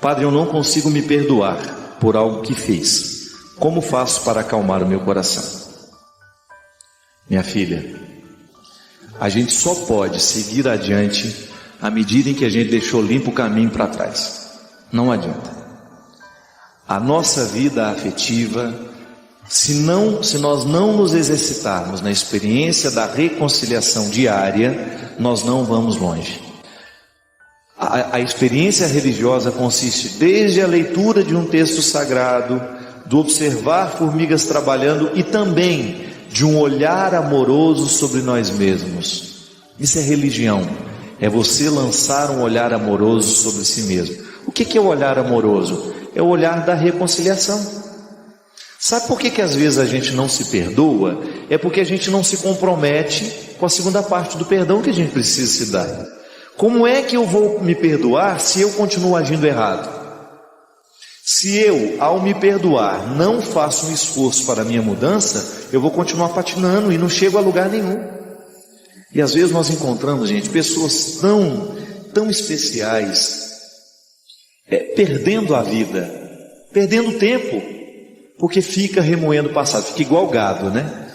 Padre, eu não consigo me perdoar por algo que fiz. Como faço para acalmar o meu coração? Minha filha, a gente só pode seguir adiante à medida em que a gente deixou limpo o caminho para trás. Não adianta. A nossa vida afetiva, se nós não nos exercitarmos na experiência da reconciliação diária, nós não vamos longe. A experiência religiosa consiste desde a leitura de um texto sagrado, do observar formigas trabalhando e também de um olhar amoroso sobre nós mesmos. Isso é religião, é você lançar um olhar amoroso sobre si mesmo. O que é o olhar amoroso? É o olhar da reconciliação. Sabe por que às vezes a gente não se perdoa? É porque a gente não se compromete com a segunda parte do perdão que a gente precisa se dar. Como é que eu vou me perdoar se eu continuo agindo errado? Se eu, ao me perdoar, não faço um esforço para a minha mudança, eu vou continuar patinando e não chego a lugar nenhum. E às vezes nós encontramos, gente, pessoas tão especiais, perdendo a vida, perdendo tempo, porque fica remoendo o passado, fica igual gado, né?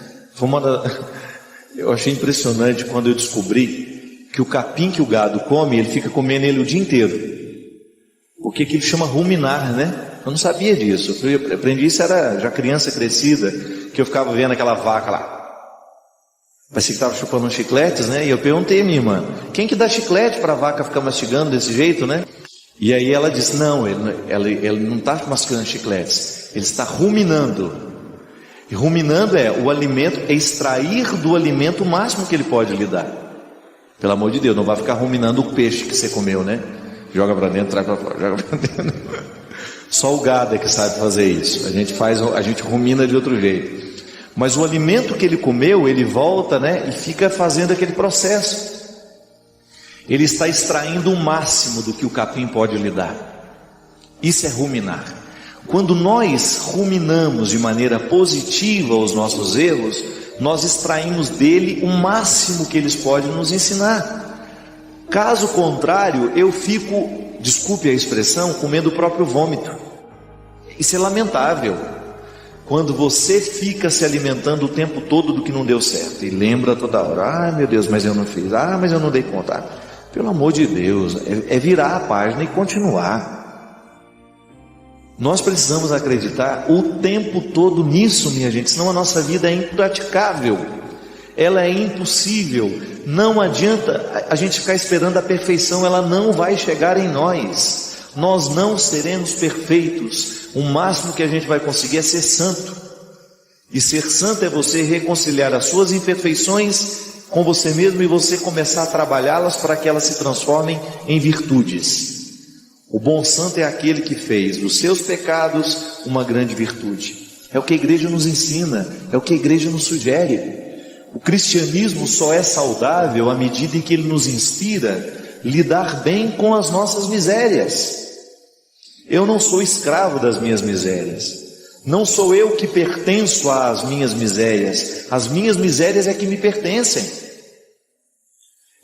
Eu achei impressionante quando eu descobri que o capim que o gado come, ele fica comendo ele o dia inteiro, porque aquilo chama ruminar, né? Eu não sabia disso, eu aprendi isso, era já criança crescida, que eu ficava vendo aquela vaca lá, parecia que estava chupando uns chicletes, né? E eu perguntei a minha irmã, quem que dá chiclete para a vaca ficar mastigando desse jeito, né? E aí ela disse, não, ele não está mastigando chicletes, ele está ruminando. E ruminando o alimento, é extrair do alimento o máximo que ele pode lhe dar. Pelo amor de Deus, não vai ficar ruminando o peixe que você comeu, né? Joga para dentro, traz para fora, joga para dentro. Só o gado é que sabe fazer isso. A gente rumina de outro jeito. Mas o alimento que ele comeu, ele volta, né? E fica fazendo aquele processo. Ele está extraindo o máximo do que o capim pode lhe dar. Isso é ruminar. Quando nós ruminamos de maneira positiva os nossos erros, nós extraímos dele o máximo que eles podem nos ensinar. Caso contrário, eu fico, desculpe a expressão, comendo o próprio vômito. Isso é lamentável. Quando você fica se alimentando o tempo todo do que não deu certo e lembra toda hora, meu Deus, mas eu não fiz, mas eu não dei conta. Pelo amor de Deus, é virar a página e continuar. Nós precisamos acreditar o tempo todo nisso, minha gente, senão a nossa vida é impraticável, ela é impossível. Não adianta a gente ficar esperando a perfeição, ela não vai chegar em nós. Nós não seremos perfeitos. O máximo que a gente vai conseguir é ser santo. E ser santo é você reconciliar as suas imperfeições com você mesmo e você começar a trabalhá-las para que elas se transformem em virtudes. O bom santo é aquele que fez dos seus pecados uma grande virtude. É o que a igreja nos ensina, é o que a igreja nos sugere. O cristianismo só é saudável à medida em que ele nos inspira a lidar bem com as nossas misérias. Eu não sou escravo das minhas misérias. Não sou eu que pertenço às minhas misérias. As minhas misérias é que me pertencem.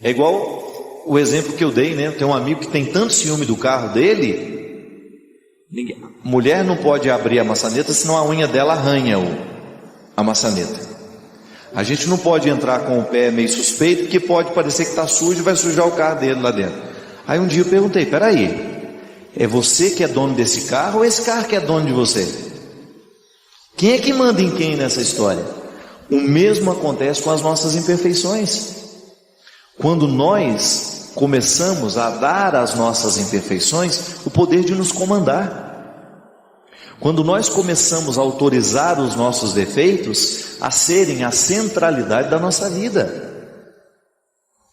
É igual o exemplo que eu dei, né? Tem um amigo que tem tanto ciúme do carro dele. Mulher não pode abrir a maçaneta, senão a unha dela arranha a maçaneta. A gente não pode entrar com o pé meio suspeito, porque pode parecer que está sujo e vai sujar o carro dele lá dentro. Aí um dia eu perguntei, peraí, é você que é dono desse carro ou esse carro que é dono de você? Quem é que manda em quem nessa história? O mesmo acontece com as nossas imperfeições. Quando nós começamos a dar às nossas imperfeições o poder de nos comandar. Quando nós começamos a autorizar os nossos defeitos a serem a centralidade da nossa vida.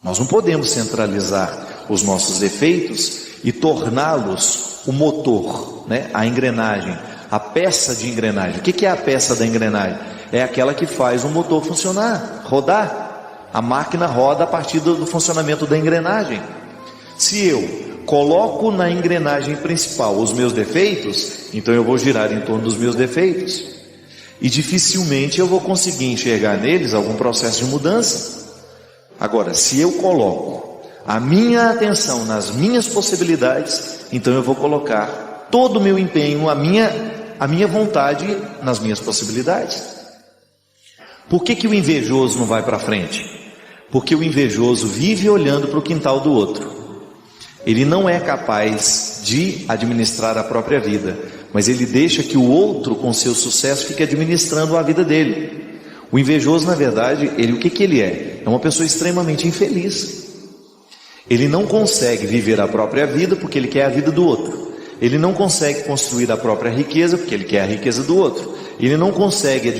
Nós não podemos centralizar os nossos defeitos e torná-los o motor, né? A engrenagem, a peça de engrenagem. O que é a peça da engrenagem? É aquela que faz o motor funcionar, rodar. A máquina roda a partir do funcionamento da engrenagem. Se eu coloco na engrenagem principal os meus defeitos, então eu vou girar em torno dos meus defeitos. E dificilmente eu vou conseguir enxergar neles algum processo de mudança. Agora, se eu coloco a minha atenção nas minhas possibilidades, então eu vou colocar todo o meu empenho, a minha vontade nas minhas possibilidades. Por que o invejoso não vai para frente? Porque o invejoso vive olhando para o quintal do outro. Ele não é capaz de administrar a própria vida, mas ele deixa que o outro, com seu sucesso, fique administrando a vida dele. O invejoso, na verdade, o que ele é? É uma pessoa extremamente infeliz. Ele não consegue viver a própria vida porque ele quer a vida do outro. Ele não consegue construir a própria riqueza porque ele quer a riqueza do outro. Ele não consegue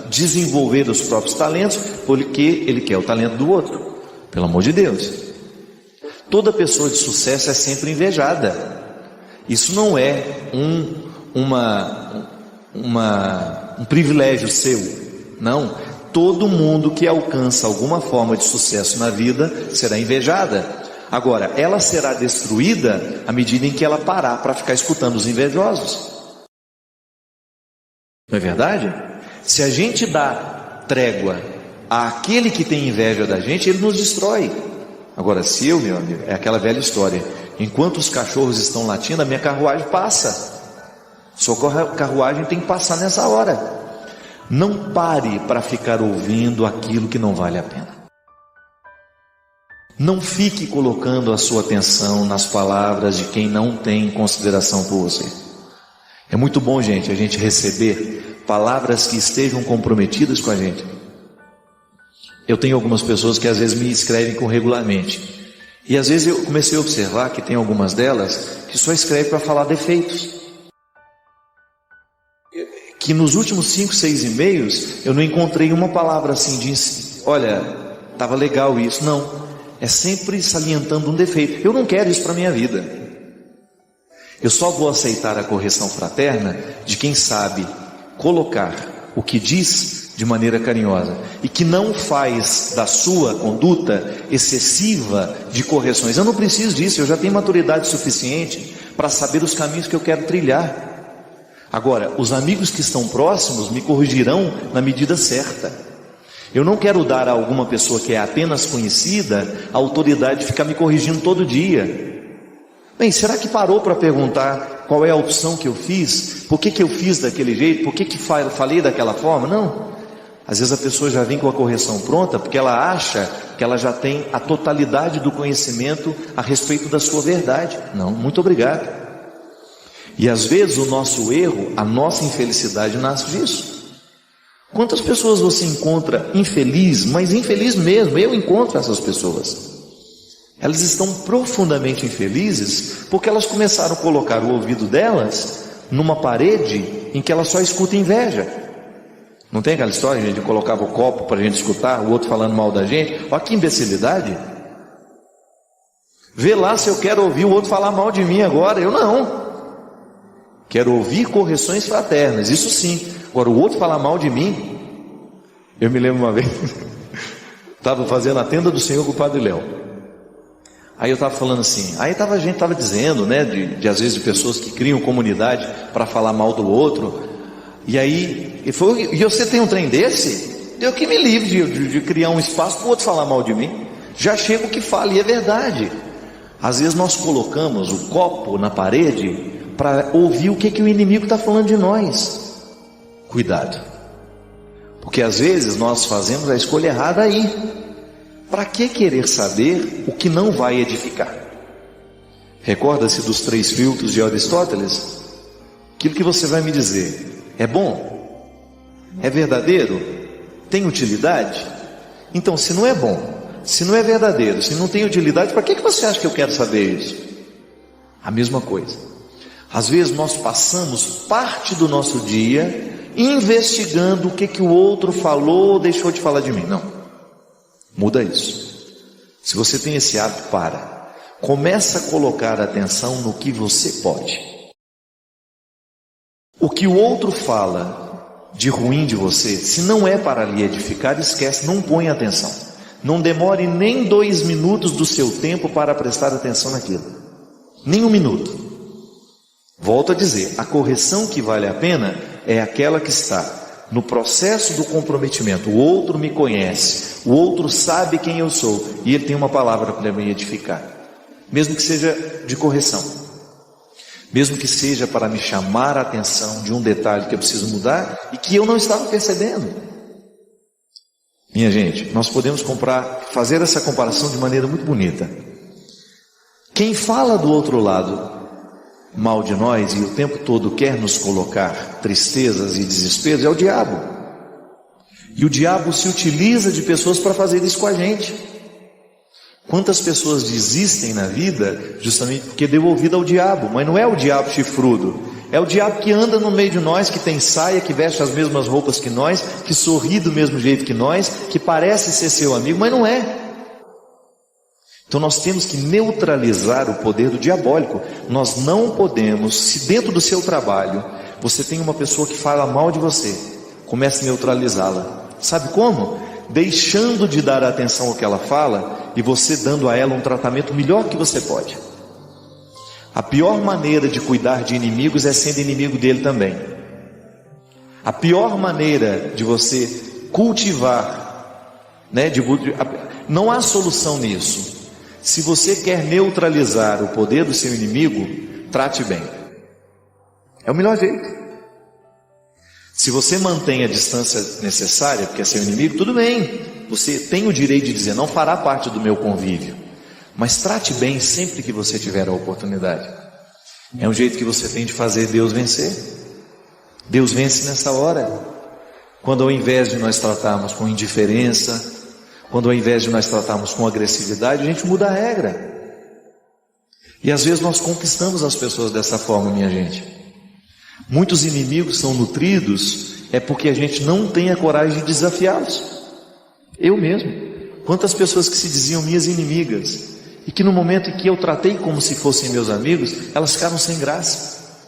desenvolver os próprios talentos porque ele quer o talento do outro. Pelo amor de Deus. Toda pessoa de sucesso é sempre invejada. Isso não é um privilégio seu. Não. Todo mundo que alcança alguma forma de sucesso na vida será invejada. Agora, ela será destruída à medida em que ela parar para ficar escutando os invejosos. Não é verdade? Se a gente dá trégua àquele que tem inveja da gente, ele nos destrói. Agora, se eu, meu amigo, é aquela velha história, enquanto os cachorros estão latindo, a minha carruagem passa. Sua carruagem tem que passar nessa hora. Não pare para ficar ouvindo aquilo que não vale a pena. Não fique colocando a sua atenção nas palavras de quem não tem consideração por você. É muito bom, gente, a gente receber palavras que estejam comprometidas com a gente. Eu tenho algumas pessoas que às vezes me escrevem com regularmente. E às vezes eu comecei a observar que tem algumas delas que só escrevem para falar defeitos. Que nos últimos 5, 6 e-mails eu não encontrei uma palavra assim de olha, estava legal isso. Não, é sempre salientando um defeito. Eu não quero isso para a minha vida. Eu só vou aceitar a correção fraterna de quem sabe colocar o que diz de maneira carinhosa e que não faz da sua conduta excessiva de correções. Eu não preciso disso, eu já tenho maturidade suficiente para saber os caminhos que eu quero trilhar. Agora, os amigos que estão próximos me corrigirão na medida certa. Eu não quero dar a alguma pessoa que é apenas conhecida a autoridade de ficar me corrigindo todo dia. Bem, será que parou para perguntar qual é a opção que eu fiz? Por que eu fiz daquele jeito? Por que falei daquela forma? Não. Às vezes a pessoa já vem com a correção pronta porque ela acha que ela já tem a totalidade do conhecimento a respeito da sua verdade. Não, muito obrigado. E às vezes o nosso erro, a nossa infelicidade nasce disso. Quantas pessoas você encontra infeliz, mas infeliz mesmo? Eu encontro essas pessoas. Elas estão profundamente infelizes porque elas começaram a colocar o ouvido delas numa parede em que elas só escutam inveja. Não tem aquela história, gente, de colocava o copo para a gente escutar, o outro falando mal da gente? Olha que imbecilidade. Vê lá se eu quero ouvir o outro falar mal de mim agora. Eu não. Quero ouvir correções fraternas, isso sim. Agora o outro falar mal de mim. Eu me lembro uma vez, estava fazendo a tenda do Senhor com o Padre Léo. Aí eu estava falando assim, a gente estava dizendo, né, de às vezes de pessoas que criam comunidade para falar mal do outro. E aí, ele falou, e você tem um trem desse? Eu que me livre de criar um espaço para o outro falar mal de mim. Já chego que fala, e é verdade. Às vezes nós colocamos o copo na parede para ouvir o que o inimigo está falando de nós. Cuidado. Porque às vezes nós fazemos a escolha errada aí. Para que querer saber o que não vai edificar? Recorda-se dos 3 filtros de Aristóteles? Aquilo que você vai me dizer é bom? É verdadeiro? Tem utilidade? Então, se não é bom, se não é verdadeiro, se não tem utilidade, para que você acha que eu quero saber isso? A mesma coisa. Às vezes nós passamos parte do nosso dia investigando o que o outro falou ou deixou de falar de mim. Não. Muda isso. Se você tem esse hábito, começa a colocar atenção no que você pode. O que o outro fala de ruim de você, se não é para lhe edificar, esquece, não põe atenção. Não demore nem 2 minutos do seu tempo para prestar atenção naquilo. Nem 1 minuto. Volto a dizer, a correção que vale a pena é aquela que está no processo do comprometimento, o outro me conhece, o outro sabe quem eu sou, e ele tem uma palavra para me edificar, mesmo que seja de correção, mesmo que seja para me chamar a atenção de um detalhe que eu preciso mudar e que eu não estava percebendo. Minha gente, nós podemos fazer essa comparação de maneira muito bonita. Quem fala do outro lado mal de nós e o tempo todo quer nos colocar tristezas e desesperos é o diabo. E o diabo se utiliza de pessoas para fazer isso com a gente. Quantas pessoas desistem na vida justamente porque deu ouvido ao diabo? Mas não é o diabo chifrudo, é o diabo que anda no meio de nós, que tem saia, que veste as mesmas roupas que nós, que sorri do mesmo jeito que nós, que parece ser seu amigo, mas não é. Então nós temos que neutralizar o poder do diabólico. Nós não podemos, se dentro do seu trabalho você tem uma pessoa que fala mal de você, comece a neutralizá-la. Sabe como? Deixando de dar atenção ao que ela fala e você dando a ela um tratamento melhor que você pode. A pior maneira de cuidar de inimigos é sendo inimigo dele também. A pior maneira de você cultivar, não há solução nisso. Se você quer neutralizar o poder do seu inimigo, trate bem. É o melhor jeito. Se você mantém a distância necessária, porque é seu inimigo, tudo bem. Você tem o direito de dizer, não fará parte do meu convívio. Mas trate bem sempre que você tiver a oportunidade. É um jeito que você tem de fazer Deus vencer. Deus vence nessa hora. Quando ao invés de nós tratarmos com indiferença, quando ao invés de nós tratarmos com agressividade, a gente muda a regra. E às vezes nós conquistamos as pessoas dessa forma, minha gente. Muitos inimigos são nutridos, é porque a gente não tem a coragem de desafiá-los. Eu mesmo. Quantas pessoas que se diziam minhas inimigas, e que no momento em que eu tratei como se fossem meus amigos, elas ficaram sem graça.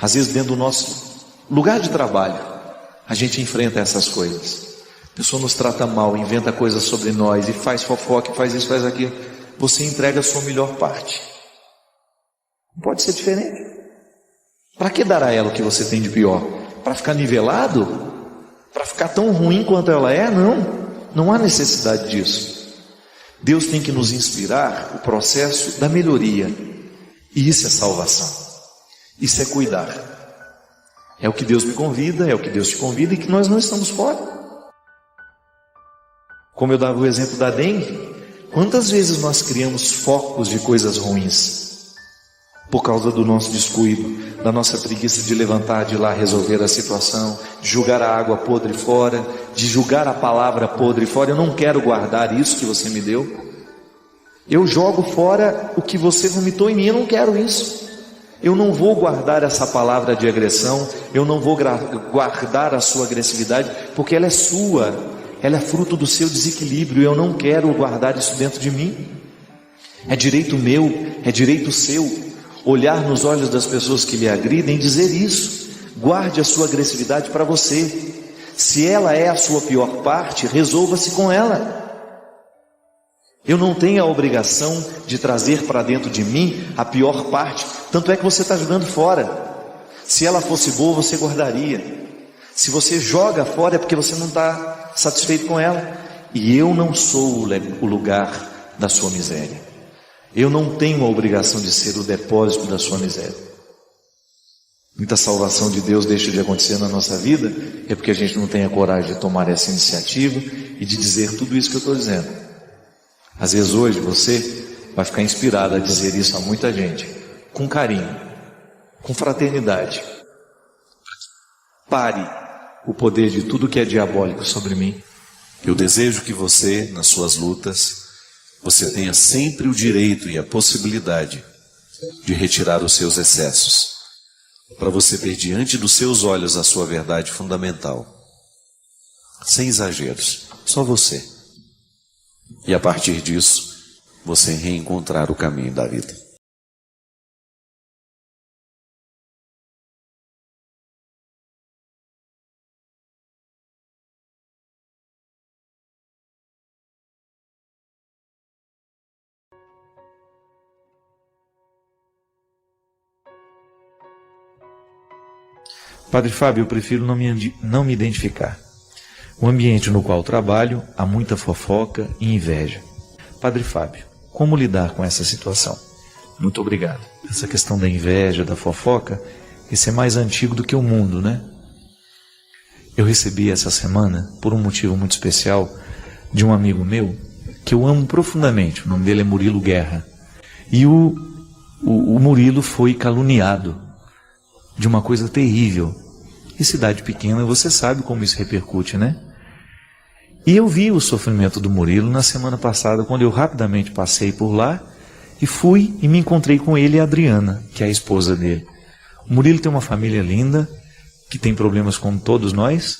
Às vezes dentro do nosso lugar de trabalho, a gente enfrenta essas coisas. A pessoa nos trata mal, inventa coisas sobre nós, e faz fofoca, faz isso, faz aquilo. Você entrega a sua melhor parte. Não pode ser diferente. Para que dar a ela o que você tem de pior? Para ficar nivelado? Para ficar tão ruim quanto ela é? Não há necessidade disso. Deus tem que nos inspirar o processo da melhoria. E isso é salvação. Isso é cuidar. É o que Deus me convida, é o que Deus te convida, e que nós não estamos fora. Como eu dava o exemplo da dengue, quantas vezes nós criamos focos de coisas ruins por causa do nosso descuido, da nossa preguiça de levantar, de ir lá resolver a situação, de jogar a água podre fora, de jogar a palavra podre fora. Eu não quero guardar isso que você me deu. Eu jogo fora o que você vomitou em mim, eu não quero isso. Eu não vou guardar essa palavra de agressão, eu não vou guardar a sua agressividade, porque ela é sua. Ela é fruto do seu desequilíbrio, eu não quero guardar isso dentro de mim. É direito meu, é direito seu, olhar nos olhos das pessoas que lhe agridem e dizer isso. Guarde a sua agressividade para você. Se ela é a sua pior parte, resolva-se com ela. Eu não tenho a obrigação de trazer para dentro de mim a pior parte, tanto é que você está jogando fora. Se ela fosse boa, você guardaria. Se você joga fora é porque você não está satisfeito com ela. E eu não sou o lugar da sua miséria. Eu não tenho a obrigação de ser o depósito da sua miséria. Muita salvação de Deus deixa de acontecer na nossa vida é porque a gente não tem a coragem de tomar essa iniciativa e de dizer tudo isso que eu estou dizendo. Às vezes hoje você vai ficar inspirado a dizer isso a muita gente, com carinho, com fraternidade. Pare o poder de tudo que é diabólico sobre mim. Eu desejo que você, nas suas lutas, você tenha sempre o direito e a possibilidade de retirar os seus excessos, para você ver diante dos seus olhos a sua verdade fundamental, sem exageros, só você. E a partir disso, você reencontrar o caminho da vida. Padre Fábio, eu prefiro não me identificar. O ambiente no qual trabalho há muita fofoca e inveja. Padre Fábio, como lidar com essa situação? Muito obrigado. Essa questão da inveja, da fofoca, isso é mais antigo do que o mundo, né? Eu recebi essa semana, por um motivo muito especial, de um amigo meu, que eu amo profundamente. O nome dele é Murilo Guerra. E o Murilo foi caluniado de uma coisa terrível. E cidade pequena, você sabe como isso repercute, né? E eu vi o sofrimento do Murilo na semana passada, quando eu rapidamente passei por lá e fui e me encontrei com ele e a Adriana, que é a esposa dele. O Murilo tem uma família linda, que tem problemas como todos nós,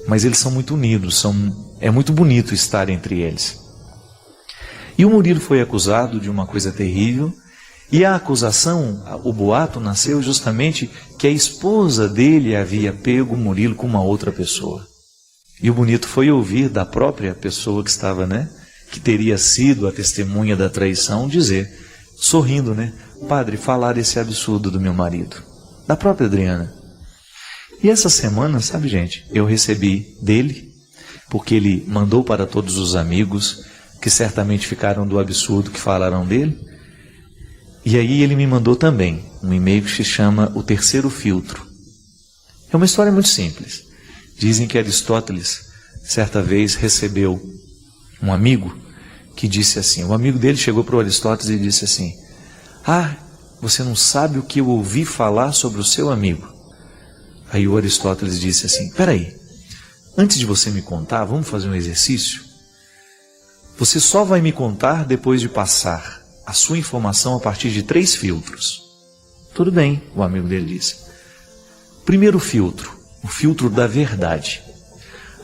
mas eles são muito unidos, é muito bonito estar entre eles. E o Murilo foi acusado de uma coisa terrível, e a acusação, o boato nasceu justamente que a esposa dele havia pego o Murilo com uma outra pessoa. E o bonito foi ouvir da própria pessoa que estava, que teria sido a testemunha da traição, dizer, sorrindo, Padre, falar esse absurdo do meu marido, da própria Adriana. E essa semana, sabe, gente, eu recebi dele, porque ele mandou para todos os amigos, que certamente ficaram do absurdo que falaram dele. E aí ele me mandou também um e-mail que se chama O Terceiro Filtro. É uma história muito simples. Dizem que Aristóteles, certa vez, recebeu um amigo que disse assim, o amigo dele chegou para o Aristóteles e disse assim, você não sabe o que eu ouvi falar sobre o seu amigo. Aí o Aristóteles disse assim, peraí, antes de você me contar, vamos fazer um exercício? Você só vai me contar depois de passar a sua informação a partir de 3 filtros. Tudo bem, o amigo dele disse. Primeiro filtro, o filtro da verdade.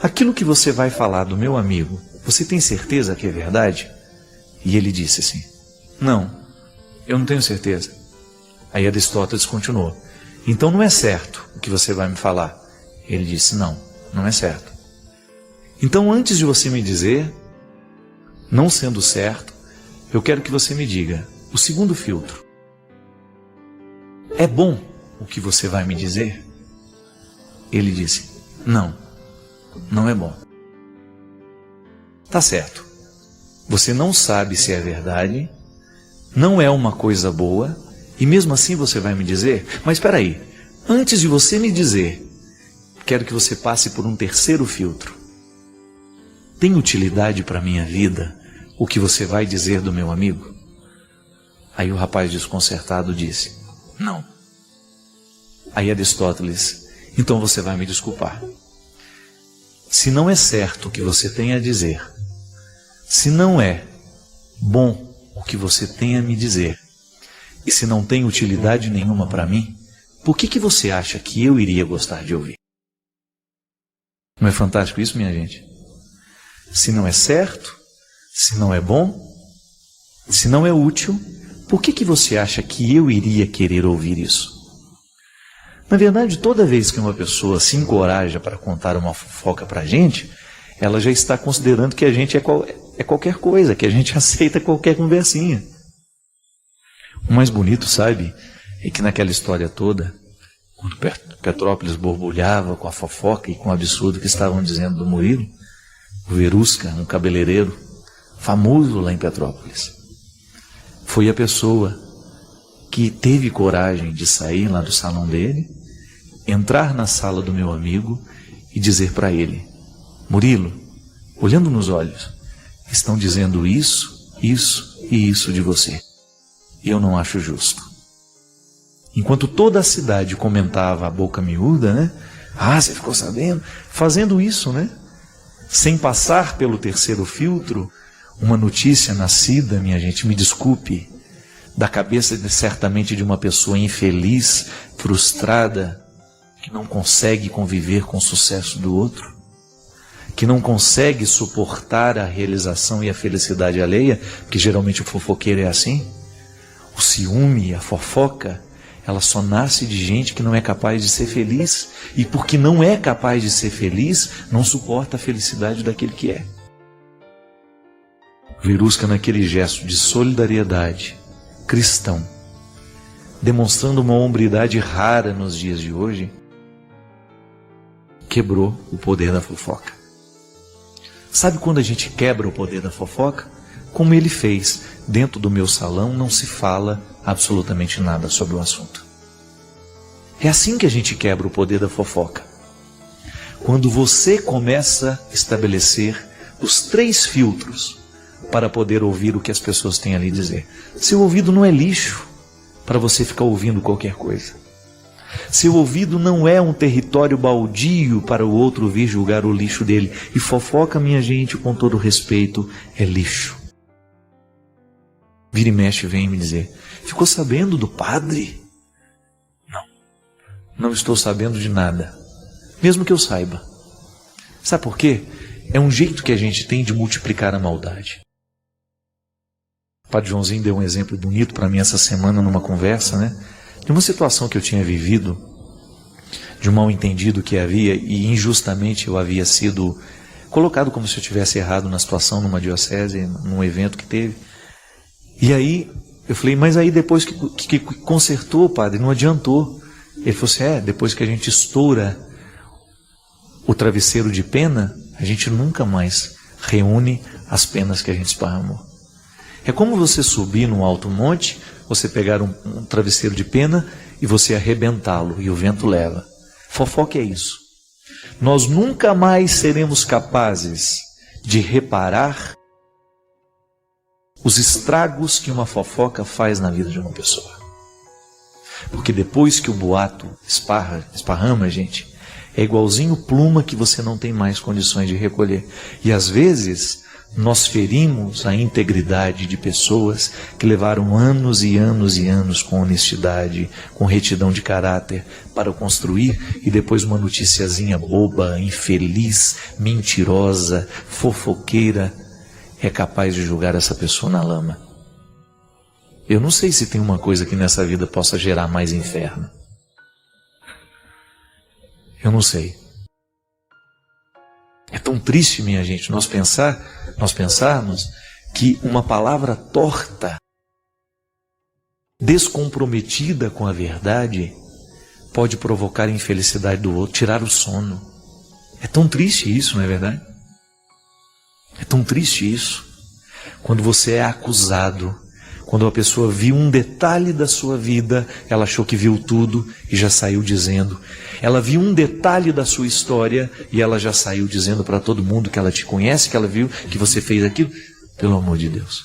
Aquilo que você vai falar do meu amigo, você tem certeza que é verdade? E ele disse assim, não, eu não tenho certeza. Aí Aristóteles continuou, então não é certo o que você vai me falar. Ele disse, não, não é certo. Então antes de você me dizer, não sendo certo, eu quero que você me diga, o segundo filtro, é bom o que você vai me dizer? Ele disse, não, não é bom. Tá certo, você não sabe se é verdade, não é uma coisa boa, e mesmo assim você vai me dizer, mas espera aí, antes de você me dizer, quero que você passe por um terceiro filtro. Tem utilidade para a minha vida o que você vai dizer do meu amigo? Aí o rapaz desconcertado disse, não. Aí Aristóteles, então você vai me desculpar. Se não é certo o que você tem a dizer, se não é bom o que você tem a me dizer, e se não tem utilidade nenhuma para mim, por que você acha que eu iria gostar de ouvir? Não é fantástico isso, minha gente? Se não é certo, se não é bom, se não é útil, por que você acha que eu iria querer ouvir isso? Na verdade, toda vez que uma pessoa se encoraja para contar uma fofoca para a gente, ela já está considerando que a gente é qualquer coisa, que a gente aceita qualquer conversinha. O mais bonito, sabe, é que naquela história toda, quando Petrópolis borbulhava com a fofoca e com o absurdo que estavam dizendo do Murilo, o Verusca, um cabeleireiro famoso lá em Petrópolis, foi a pessoa que teve coragem de sair lá do salão dele, entrar na sala do meu amigo e dizer para ele, Murilo, olhando nos olhos, estão dizendo isso, isso e isso de você. E eu não acho justo. Enquanto toda a cidade comentava a boca miúda, você ficou sabendo? Fazendo isso, sem passar pelo terceiro filtro, uma notícia nascida, minha gente, me desculpe, da cabeça certamente de uma pessoa infeliz, frustrada, que não consegue conviver com o sucesso do outro, que não consegue suportar a realização e a felicidade alheia, porque geralmente o fofoqueiro é assim. O ciúme, a fofoca, ela só nasce de gente que não é capaz de ser feliz, e porque não é capaz de ser feliz, não suporta a felicidade daquele que é. Verusca, naquele gesto de solidariedade cristão, demonstrando uma hombridade rara nos dias de hoje, quebrou o poder da fofoca. Sabe quando a gente quebra o poder da fofoca? Como ele fez. Dentro do meu salão não se fala absolutamente nada sobre o assunto. É assim que a gente quebra o poder da fofoca. Quando você começa a estabelecer os 3 filtros para poder ouvir o que as pessoas têm ali a dizer. Seu ouvido não é lixo para você ficar ouvindo qualquer coisa. Seu ouvido não é um território baldio para o outro vir julgar o lixo dele. E fofoca, minha gente, com todo respeito, é lixo. Vira e mexe vem me dizer: ficou sabendo do padre? Não estou sabendo de nada. Mesmo que eu saiba. Sabe por quê? É um jeito que a gente tem de multiplicar a maldade. O Padre Joãozinho deu um exemplo bonito para mim essa semana numa conversa, né? De uma situação que eu tinha vivido, de um mal entendido que havia, e injustamente eu havia sido colocado como se eu tivesse errado na situação, numa diocese, num evento que teve. E aí eu falei: mas aí depois que consertou, padre, não adiantou. Ele falou assim: depois que a gente estoura o travesseiro de pena, a gente nunca mais reúne as penas que a gente esparramou. É como você subir num alto monte, você pegar um travesseiro de pena e você arrebentá-lo, e o vento leva. Fofoca é isso. Nós nunca mais seremos capazes de reparar os estragos que uma fofoca faz na vida de uma pessoa. Porque depois que o boato esparrama, gente, é igualzinho pluma que você não tem mais condições de recolher. E às vezes nós ferimos a integridade de pessoas que levaram anos e anos e anos com honestidade, com retidão de caráter para construir, e depois uma noticiazinha boba, infeliz, mentirosa, fofoqueira é capaz de julgar essa pessoa na lama. Eu não sei se tem uma coisa que nessa vida possa gerar mais inferno. Eu não sei. É tão triste, minha gente, nós pensarmos que uma palavra torta, descomprometida com a verdade, pode provocar a infelicidade do outro, tirar o sono. É tão triste isso, não é verdade? É tão triste isso. Quando você é acusado, quando a pessoa viu um detalhe da sua vida, ela achou que viu tudo e já saiu dizendo. Ela viu um detalhe da sua história e ela já saiu dizendo para todo mundo que ela te conhece, que ela viu que você fez aquilo. Pelo amor de Deus.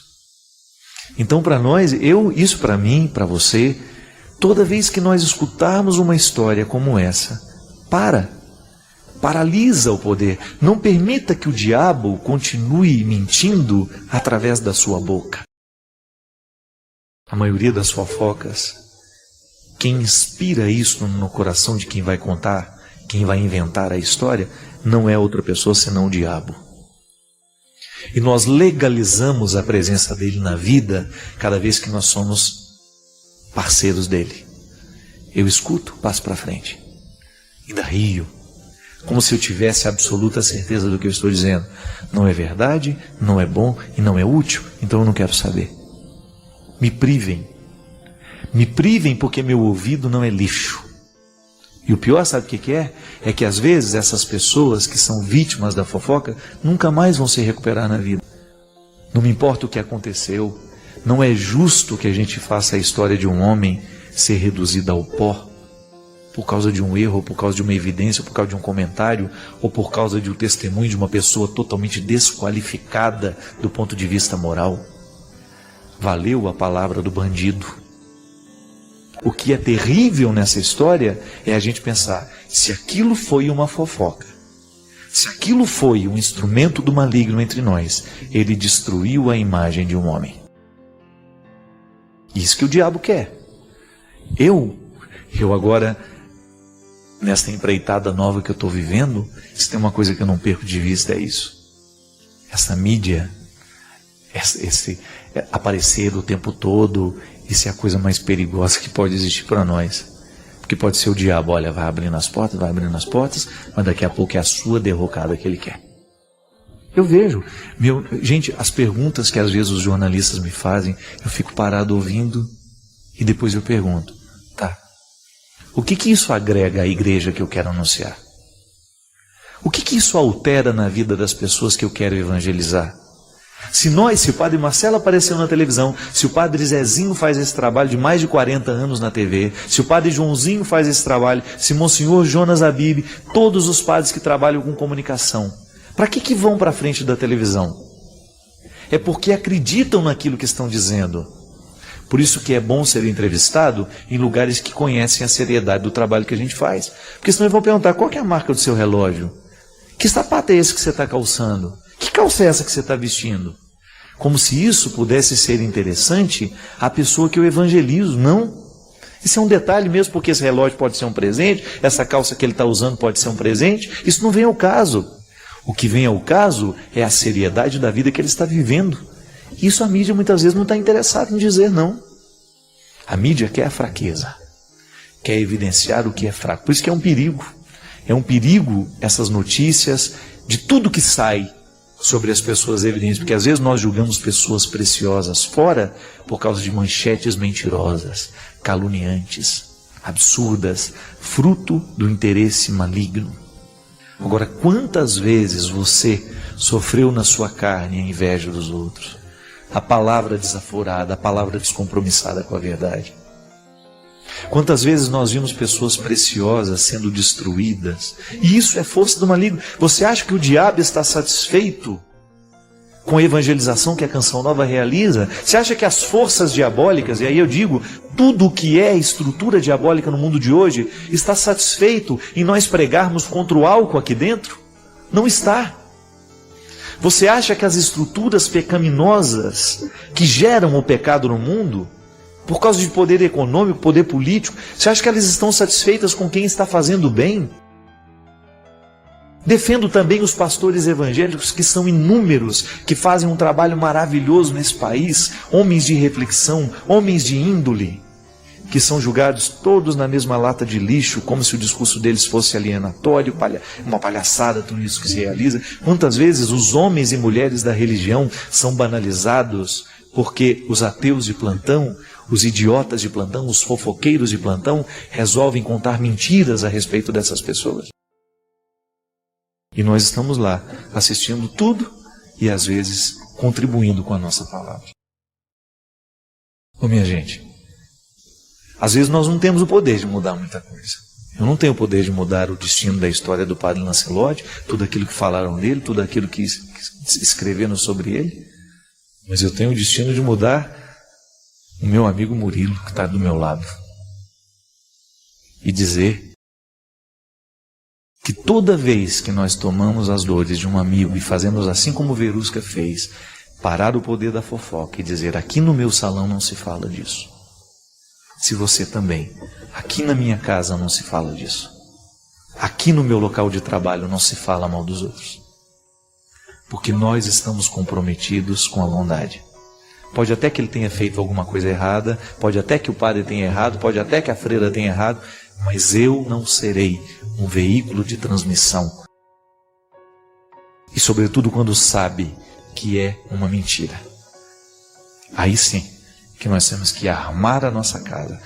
Então, para nós, isso para mim, para você, toda vez que nós escutarmos uma história como essa, paralisa o poder. Não permita que o diabo continue mentindo através da sua boca. A maioria das fofocas, quem inspira isso no coração de quem vai contar, quem vai inventar a história, não é outra pessoa senão o diabo. E nós legalizamos a presença dele na vida cada vez que nós somos parceiros dele. Eu escuto, passo para frente. Ainda rio, como se eu tivesse absoluta certeza do que eu estou dizendo. Não é verdade, não é bom e não é útil, então eu não quero saber. Me privem porque meu ouvido não é lixo. E o pior, sabe o que é? É que às vezes essas pessoas que são vítimas da fofoca nunca mais vão se recuperar na vida. Não me importa o que aconteceu, não é justo que a gente faça a história de um homem ser reduzida ao pó por causa de um erro, ou por causa de uma evidência, ou por causa de um comentário, ou por causa de um testemunho de uma pessoa totalmente desqualificada do ponto de vista moral. Valeu a palavra do bandido. O que é terrível nessa história é a gente pensar, se aquilo foi uma fofoca, se aquilo foi um instrumento do maligno entre nós, ele destruiu a imagem de um homem. Isso que o diabo quer. Eu agora, nesta empreitada nova que eu estou vivendo, se tem uma coisa que eu não perco de vista é isso. Essa mídia, esse aparecer o tempo todo, isso é a coisa mais perigosa que pode existir para nós. Porque pode ser o diabo, olha, vai abrindo as portas, mas daqui a pouco é a sua derrocada que ele quer. Eu vejo, gente, as perguntas que às vezes os jornalistas me fazem, eu fico parado ouvindo e depois eu pergunto, tá, o que isso agrega à igreja que eu quero anunciar? O que isso altera na vida das pessoas que eu quero evangelizar? Se o Padre Marcelo apareceu na televisão, se o Padre Zezinho faz esse trabalho de mais de 40 anos na TV, se o Padre Joãozinho faz esse trabalho, se Monsenhor Jonas Abib, todos os padres que trabalham com comunicação, para que vão para a frente da televisão? É porque acreditam naquilo que estão dizendo. Por isso que é bom ser entrevistado em lugares que conhecem a seriedade do trabalho que a gente faz. Porque senão eles vão perguntar, qual que é a marca do seu relógio? Que sapato é esse que você está calçando? Que calça é essa que você está vestindo? Como se isso pudesse ser interessante à pessoa que eu evangelizo. Não. Isso é um detalhe mesmo, porque esse relógio pode ser um presente, essa calça que ele está usando pode ser um presente. Isso não vem ao caso. O que vem ao caso é a seriedade da vida que ele está vivendo. Isso a mídia muitas vezes não está interessada em dizer, não. A mídia quer a fraqueza, quer evidenciar o que é fraco. Por isso que é um perigo. É um perigo essas notícias de tudo que sai sobre as pessoas evidentes, porque às vezes nós julgamos pessoas preciosas fora por causa de manchetes mentirosas, caluniantes, absurdas, fruto do interesse maligno. Agora, quantas vezes você sofreu na sua carne a inveja dos outros? A palavra desaforada, a palavra descompromissada com a verdade. Quantas vezes nós vimos pessoas preciosas sendo destruídas? E isso é força do maligno. Você acha que o diabo está satisfeito com a evangelização que a Canção Nova realiza? Você acha que as forças diabólicas, e aí eu digo, tudo o que é estrutura diabólica no mundo de hoje, está satisfeito em nós pregarmos contra o álcool aqui dentro? Não está. Você acha que as estruturas pecaminosas que geram o pecado no mundo, por causa de poder econômico, poder político, você acha que elas estão satisfeitas com quem está fazendo bem? Defendo também os pastores evangélicos, que são inúmeros, que fazem um trabalho maravilhoso nesse país, homens de reflexão, homens de índole, que são julgados todos na mesma lata de lixo, como se o discurso deles fosse alienatório, uma palhaçada tudo isso que se realiza. Quantas vezes os homens e mulheres da religião são banalizados porque os ateus de plantão, os idiotas de plantão, os fofoqueiros de plantão resolvem contar mentiras a respeito dessas pessoas. E nós estamos lá assistindo tudo e às vezes contribuindo com a nossa palavra. Ô minha gente, às vezes nós não temos o poder de mudar muita coisa. Eu não tenho o poder de mudar o destino da história do Padre Lancelotti, tudo aquilo que falaram dele, tudo aquilo que escreveram sobre ele. Mas eu tenho o destino de mudar o meu amigo Murilo, que está do meu lado. E dizer que toda vez que nós tomamos as dores de um amigo e fazemos assim como Verusca fez, parar o poder da fofoca e dizer, aqui no meu salão não se fala disso. Se você também, aqui na minha casa não se fala disso. Aqui no meu local de trabalho não se fala mal dos outros. Porque nós estamos comprometidos com a bondade. Pode até que ele tenha feito alguma coisa errada, pode até que o padre tenha errado, pode até que a freira tenha errado, mas eu não serei um veículo de transmissão. E sobretudo quando sabe que é uma mentira. Aí sim que nós temos que armar a nossa casa,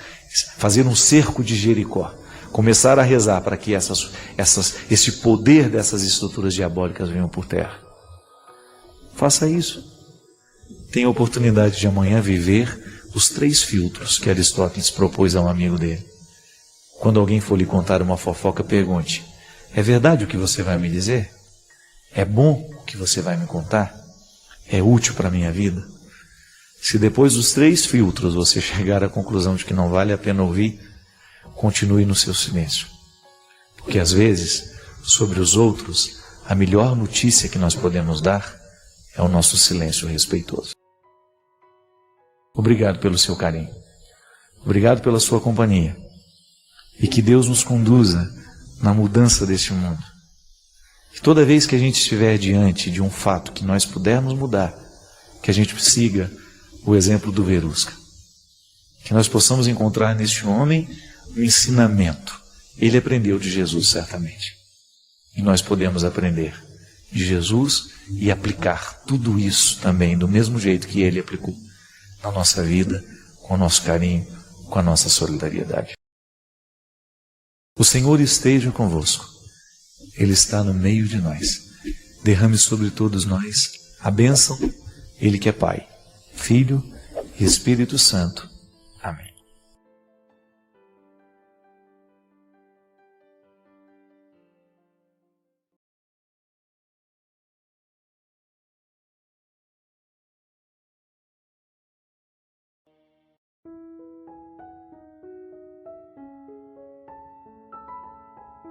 fazer um cerco de Jericó, começar a rezar para que esse poder dessas estruturas diabólicas venham por terra. Faça isso. Tenha a oportunidade de amanhã viver os 3 filtros que Aristóteles propôs a um amigo dele. Quando alguém for lhe contar uma fofoca, pergunte, é verdade o que você vai me dizer? É bom o que você vai me contar? É útil para a minha vida? Se depois dos 3 filtros você chegar à conclusão de que não vale a pena ouvir, continue no seu silêncio. Porque às vezes, sobre os outros, a melhor notícia que nós podemos dar é o nosso silêncio respeitoso. Obrigado pelo seu carinho. Obrigado pela sua companhia. E que Deus nos conduza na mudança deste mundo. Que toda vez que a gente estiver diante de um fato que nós pudermos mudar, que a gente siga o exemplo do Verusca. Que nós possamos encontrar neste homem um ensinamento. Ele aprendeu de Jesus, certamente. E nós podemos aprender de Jesus e aplicar tudo isso também, do mesmo jeito que ele aplicou na nossa vida, com o nosso carinho, com a nossa solidariedade. O Senhor esteja convosco. Ele está no meio de nós. Derrame sobre todos nós a bênção, Ele que é Pai, Filho e Espírito Santo. Amém.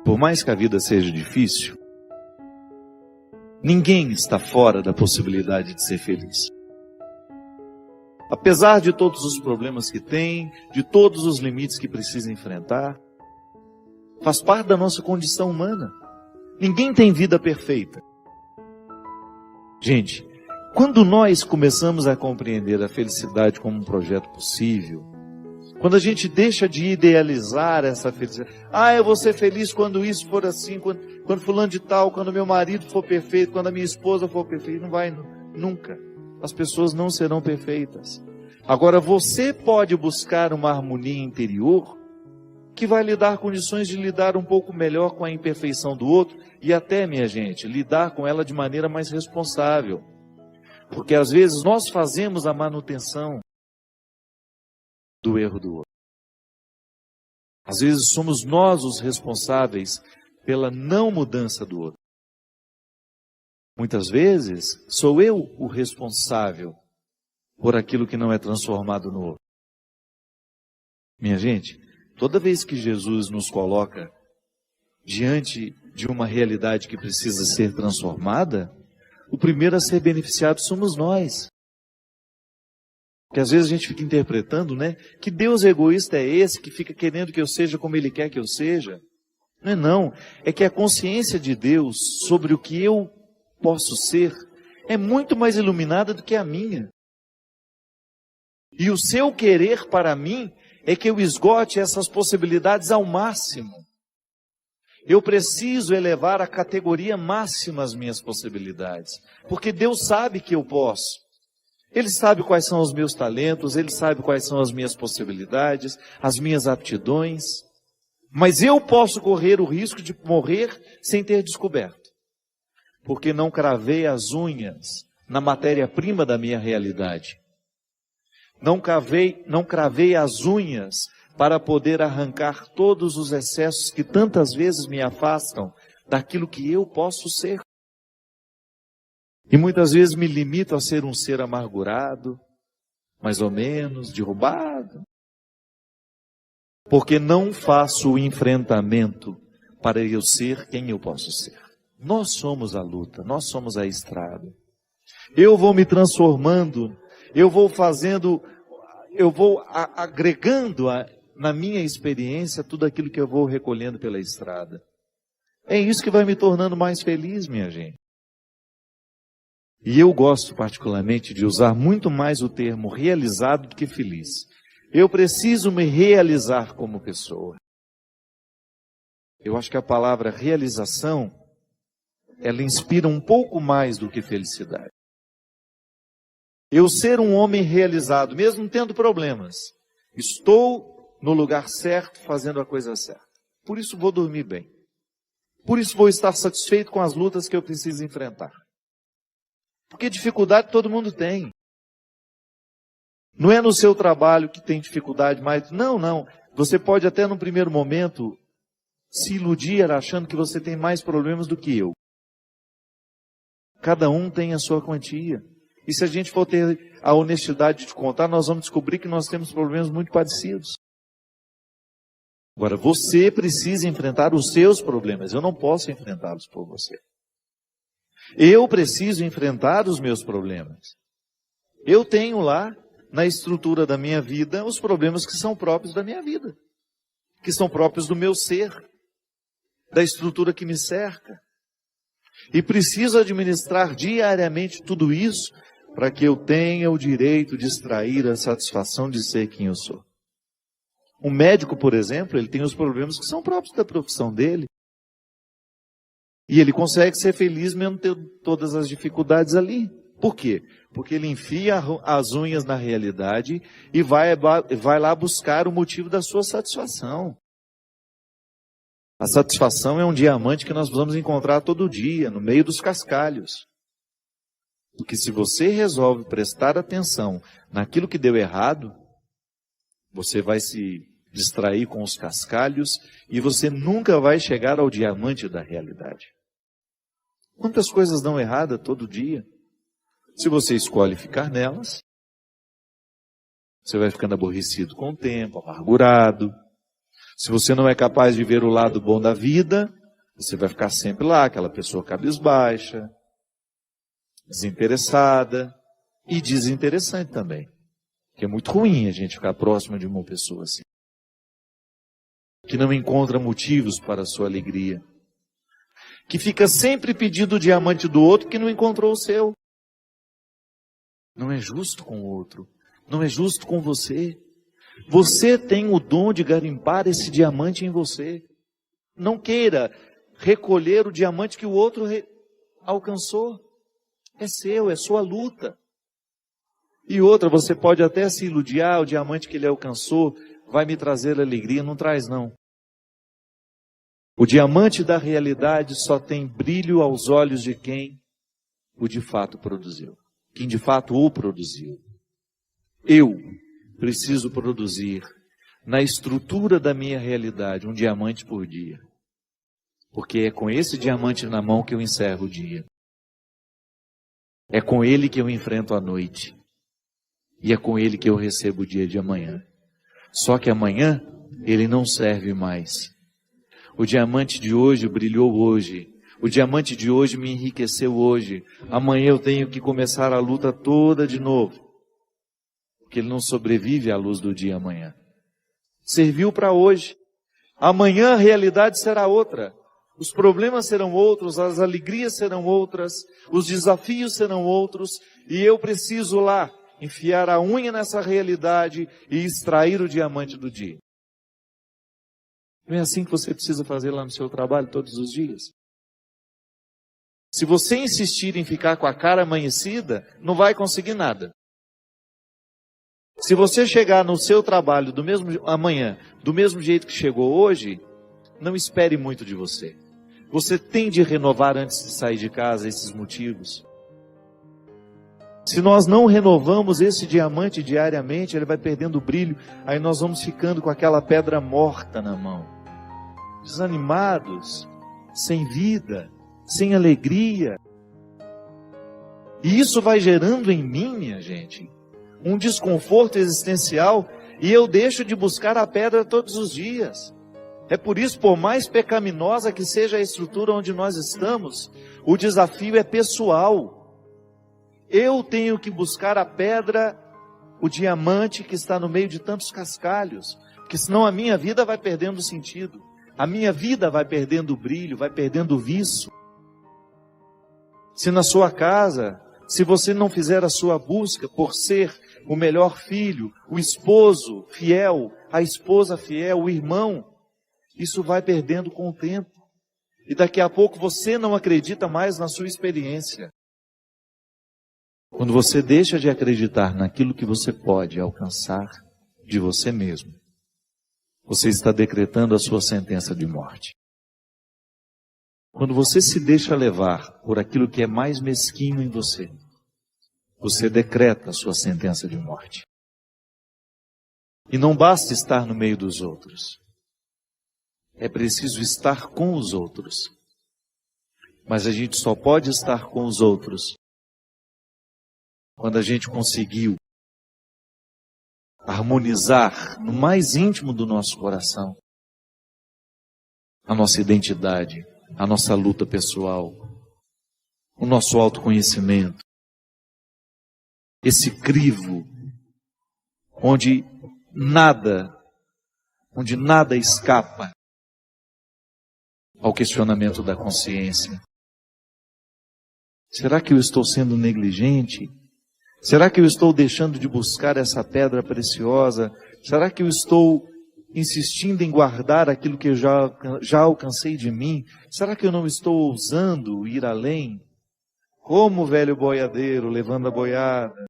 Por mais que a vida seja difícil, ninguém está fora da possibilidade de ser feliz. Apesar de todos os problemas que tem, de todos os limites que precisa enfrentar, faz parte da nossa condição humana. Ninguém tem vida perfeita. Gente, quando nós começamos a compreender a felicidade como um projeto possível, quando a gente deixa de idealizar essa felicidade, eu vou ser feliz quando isso for assim, quando fulano de tal, quando meu marido for perfeito, quando a minha esposa for perfeita, não vai nunca. As pessoas não serão perfeitas. Agora você pode buscar uma harmonia interior que vai lhe dar condições de lidar um pouco melhor com a imperfeição do outro e até, minha gente, lidar com ela de maneira mais responsável. Porque às vezes nós fazemos a manutenção do erro do outro. Às vezes somos nós os responsáveis pela não mudança do outro. Muitas vezes sou eu o responsável por aquilo que não é transformado no outro. Minha gente, toda vez que Jesus nos coloca diante de uma realidade que precisa ser transformada, o primeiro a ser beneficiado somos nós. Porque às vezes a gente fica interpretando, que Deus egoísta é esse que fica querendo que eu seja como Ele quer que eu seja. Não. É que a consciência de Deus sobre o que eu posso ser é muito mais iluminada do que a minha. E o seu querer para mim é que eu esgote essas possibilidades ao máximo. Eu preciso elevar à categoria máxima as minhas possibilidades. Porque Deus sabe que eu posso. Ele sabe quais são os meus talentos, Ele sabe quais são as minhas possibilidades, as minhas aptidões. Mas eu posso correr o risco de morrer sem ter descoberto. Porque não cravei as unhas na matéria-prima da minha realidade. Não cravei as unhas para poder arrancar todos os excessos que tantas vezes me afastam daquilo que eu posso ser. E muitas vezes me limito a ser um ser amargurado, mais ou menos, derrubado. Porque não faço o enfrentamento para eu ser quem eu posso ser. Nós somos a luta, nós somos a estrada. Eu vou me transformando, eu vou agregando na minha experiência tudo aquilo que eu vou recolhendo pela estrada. É isso que vai me tornando mais feliz, minha gente. E eu gosto particularmente de usar muito mais o termo realizado do que feliz. Eu preciso me realizar como pessoa. Eu acho que a palavra realização, ela inspira um pouco mais do que felicidade. Eu ser um homem realizado, mesmo tendo problemas, estou no lugar certo, fazendo a coisa certa. Por isso vou dormir bem. Por isso vou estar satisfeito com as lutas que eu preciso enfrentar. Porque dificuldade todo mundo tem. Não é no seu trabalho que tem dificuldade, mas não. Você pode até no primeiro momento se iludir achando que você tem mais problemas do que eu. Cada um tem a sua quantia. E se a gente for ter a honestidade de contar, nós vamos descobrir que nós temos problemas muito parecidos. Agora, você precisa enfrentar os seus problemas. Eu não posso enfrentá-los por você. Eu preciso enfrentar os meus problemas. Eu tenho lá, na estrutura da minha vida, os problemas que são próprios da minha vida. Que são próprios do meu ser. Da estrutura que me cerca. E preciso administrar diariamente tudo isso para que eu tenha o direito de extrair a satisfação de ser quem eu sou. Um médico, por exemplo, ele tem os problemas que são próprios da profissão dele. E ele consegue ser feliz mesmo tendo todas as dificuldades ali. Por quê? Porque ele enfia as unhas na realidade e vai lá buscar o motivo da sua satisfação. A satisfação é um diamante que nós vamos encontrar todo dia, no meio dos cascalhos. Porque se você resolve prestar atenção naquilo que deu errado, você vai se distrair com os cascalhos e você nunca vai chegar ao diamante da realidade. Quantas coisas dão errada todo dia? Se você escolhe ficar nelas, você vai ficando aborrecido com o tempo, amargurado. Se você não é capaz de ver o lado bom da vida, você vai ficar sempre lá, aquela pessoa cabisbaixa, desinteressada e desinteressante também. Porque é muito ruim a gente ficar próximo de uma pessoa assim, que não encontra motivos para a sua alegria, que fica sempre pedindo o diamante do outro que não encontrou o seu. Não é justo com o outro, não é justo com você. Você tem o dom de garimpar esse diamante em você. Não queira recolher o diamante que o outro alcançou. É seu, é sua luta. E outra, você pode até se iludir, o diamante que ele alcançou vai me trazer alegria. Não traz, não. O diamante da realidade só tem brilho aos olhos de quem o de fato produziu. Quem de fato o produziu. Eu preciso produzir na estrutura da minha realidade um diamante por dia. Porque é com esse diamante na mão que eu encerro o dia. É com ele que eu enfrento a noite. E é com ele que eu recebo o dia de amanhã. Só que amanhã ele não serve mais. O diamante de hoje brilhou hoje. O diamante de hoje me enriqueceu hoje. Amanhã eu tenho que começar a luta toda de novo. Porque ele não sobrevive à luz do dia amanhã. Serviu para hoje. Amanhã a realidade será outra. Os problemas serão outros, as alegrias serão outras, os desafios serão outros, e eu preciso lá enfiar a unha nessa realidade e extrair o diamante do dia. Não é assim que você precisa fazer lá no seu trabalho todos os dias? Se você insistir em ficar com a cara amanhecida, não vai conseguir nada. Se você chegar no seu trabalho amanhã, do mesmo jeito que chegou hoje, não espere muito de você. Você tem de renovar antes de sair de casa esses motivos. Se nós não renovamos esse diamante diariamente, ele vai perdendo o brilho, aí nós vamos ficando com aquela pedra morta na mão. Desanimados, sem vida, sem alegria. E isso vai gerando em mim, minha gente, um desconforto existencial, e eu deixo de buscar a pedra todos os dias. É por isso, por mais pecaminosa que seja a estrutura onde nós estamos, o desafio é pessoal. Eu tenho que buscar a pedra, o diamante que está no meio de tantos cascalhos, porque senão a minha vida vai perdendo sentido, a minha vida vai perdendo o brilho, vai perdendo o viço. Se na sua casa, se você não fizer a sua busca por ser o melhor filho, o esposo fiel, a esposa fiel, o irmão, isso vai perdendo com o tempo. E daqui a pouco você não acredita mais na sua experiência. Quando você deixa de acreditar naquilo que você pode alcançar de você mesmo, você está decretando a sua sentença de morte. Quando você se deixa levar por aquilo que é mais mesquinho em você, você decreta a sua sentença de morte. E não basta estar no meio dos outros. É preciso estar com os outros. Mas a gente só pode estar com os outros quando a gente conseguiu harmonizar no mais íntimo do nosso coração a nossa identidade, a nossa luta pessoal, o nosso autoconhecimento. Esse crivo onde nada escapa ao questionamento da consciência. Será que eu estou sendo negligente? Será que eu estou deixando de buscar essa pedra preciosa? Será que eu estou insistindo em guardar aquilo que eu já alcancei de mim? Será que eu não estou ousando ir além? Como o velho boiadeiro levando a boiada,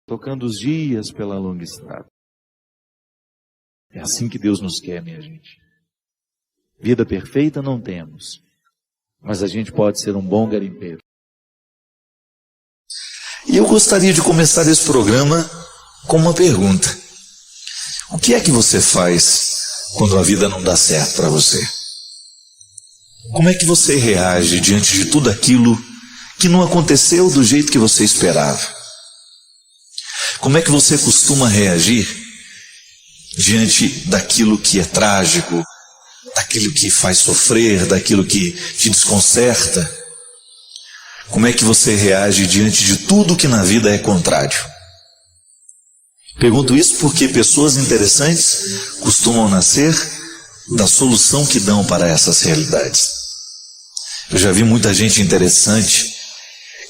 tocando os dias pela longa estrada. É assim que Deus nos quer, minha gente. Vida perfeita não temos, mas a gente pode ser um bom garimpeiro. E eu gostaria de começar esse programa com uma pergunta. O que é que você faz quando a vida não dá certo para você? Como é que você reage diante de tudo aquilo que não aconteceu do jeito que você esperava? Como é que você costuma reagir diante daquilo que é trágico, daquilo que faz sofrer, daquilo que te desconcerta? Como é que você reage diante de tudo que na vida é contrário? Pergunto isso porque pessoas interessantes costumam nascer da solução que dão para essas realidades. Eu já vi muita gente interessante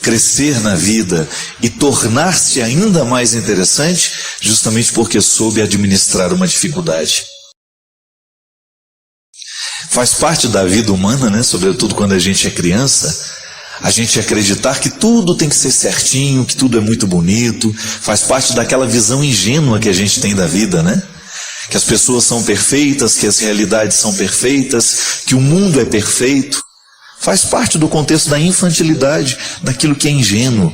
crescer na vida e tornar-se ainda mais interessante justamente porque soube administrar uma dificuldade. Faz parte da vida humana, né? Sobretudo quando a gente é criança, a gente acreditar que tudo tem que ser certinho, que tudo é muito bonito. Faz parte daquela visão ingênua que a gente tem da vida, né? Que as pessoas são perfeitas, que as realidades são perfeitas, que o mundo é perfeito. Faz parte do contexto da infantilidade, daquilo que é ingênuo.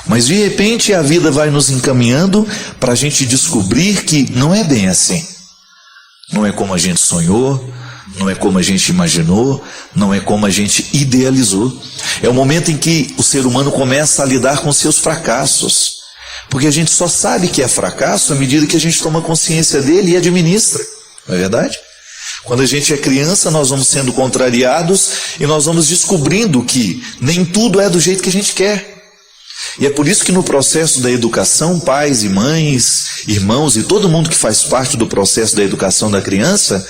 Mas de repente a vida vai nos encaminhando para a gente descobrir que não é bem assim. Não é como a gente sonhou, não é como a gente imaginou, não é como a gente idealizou. É o momento em que o ser humano começa a lidar com seus fracassos. Porque a gente só sabe que é fracasso à medida que a gente toma consciência dele e administra. Não é verdade? Quando a gente é criança, nós vamos sendo contrariados e nós vamos descobrindo que nem tudo é do jeito que a gente quer. E é por isso que no processo da educação, pais e mães, irmãos e todo mundo que faz parte do processo da educação da criança,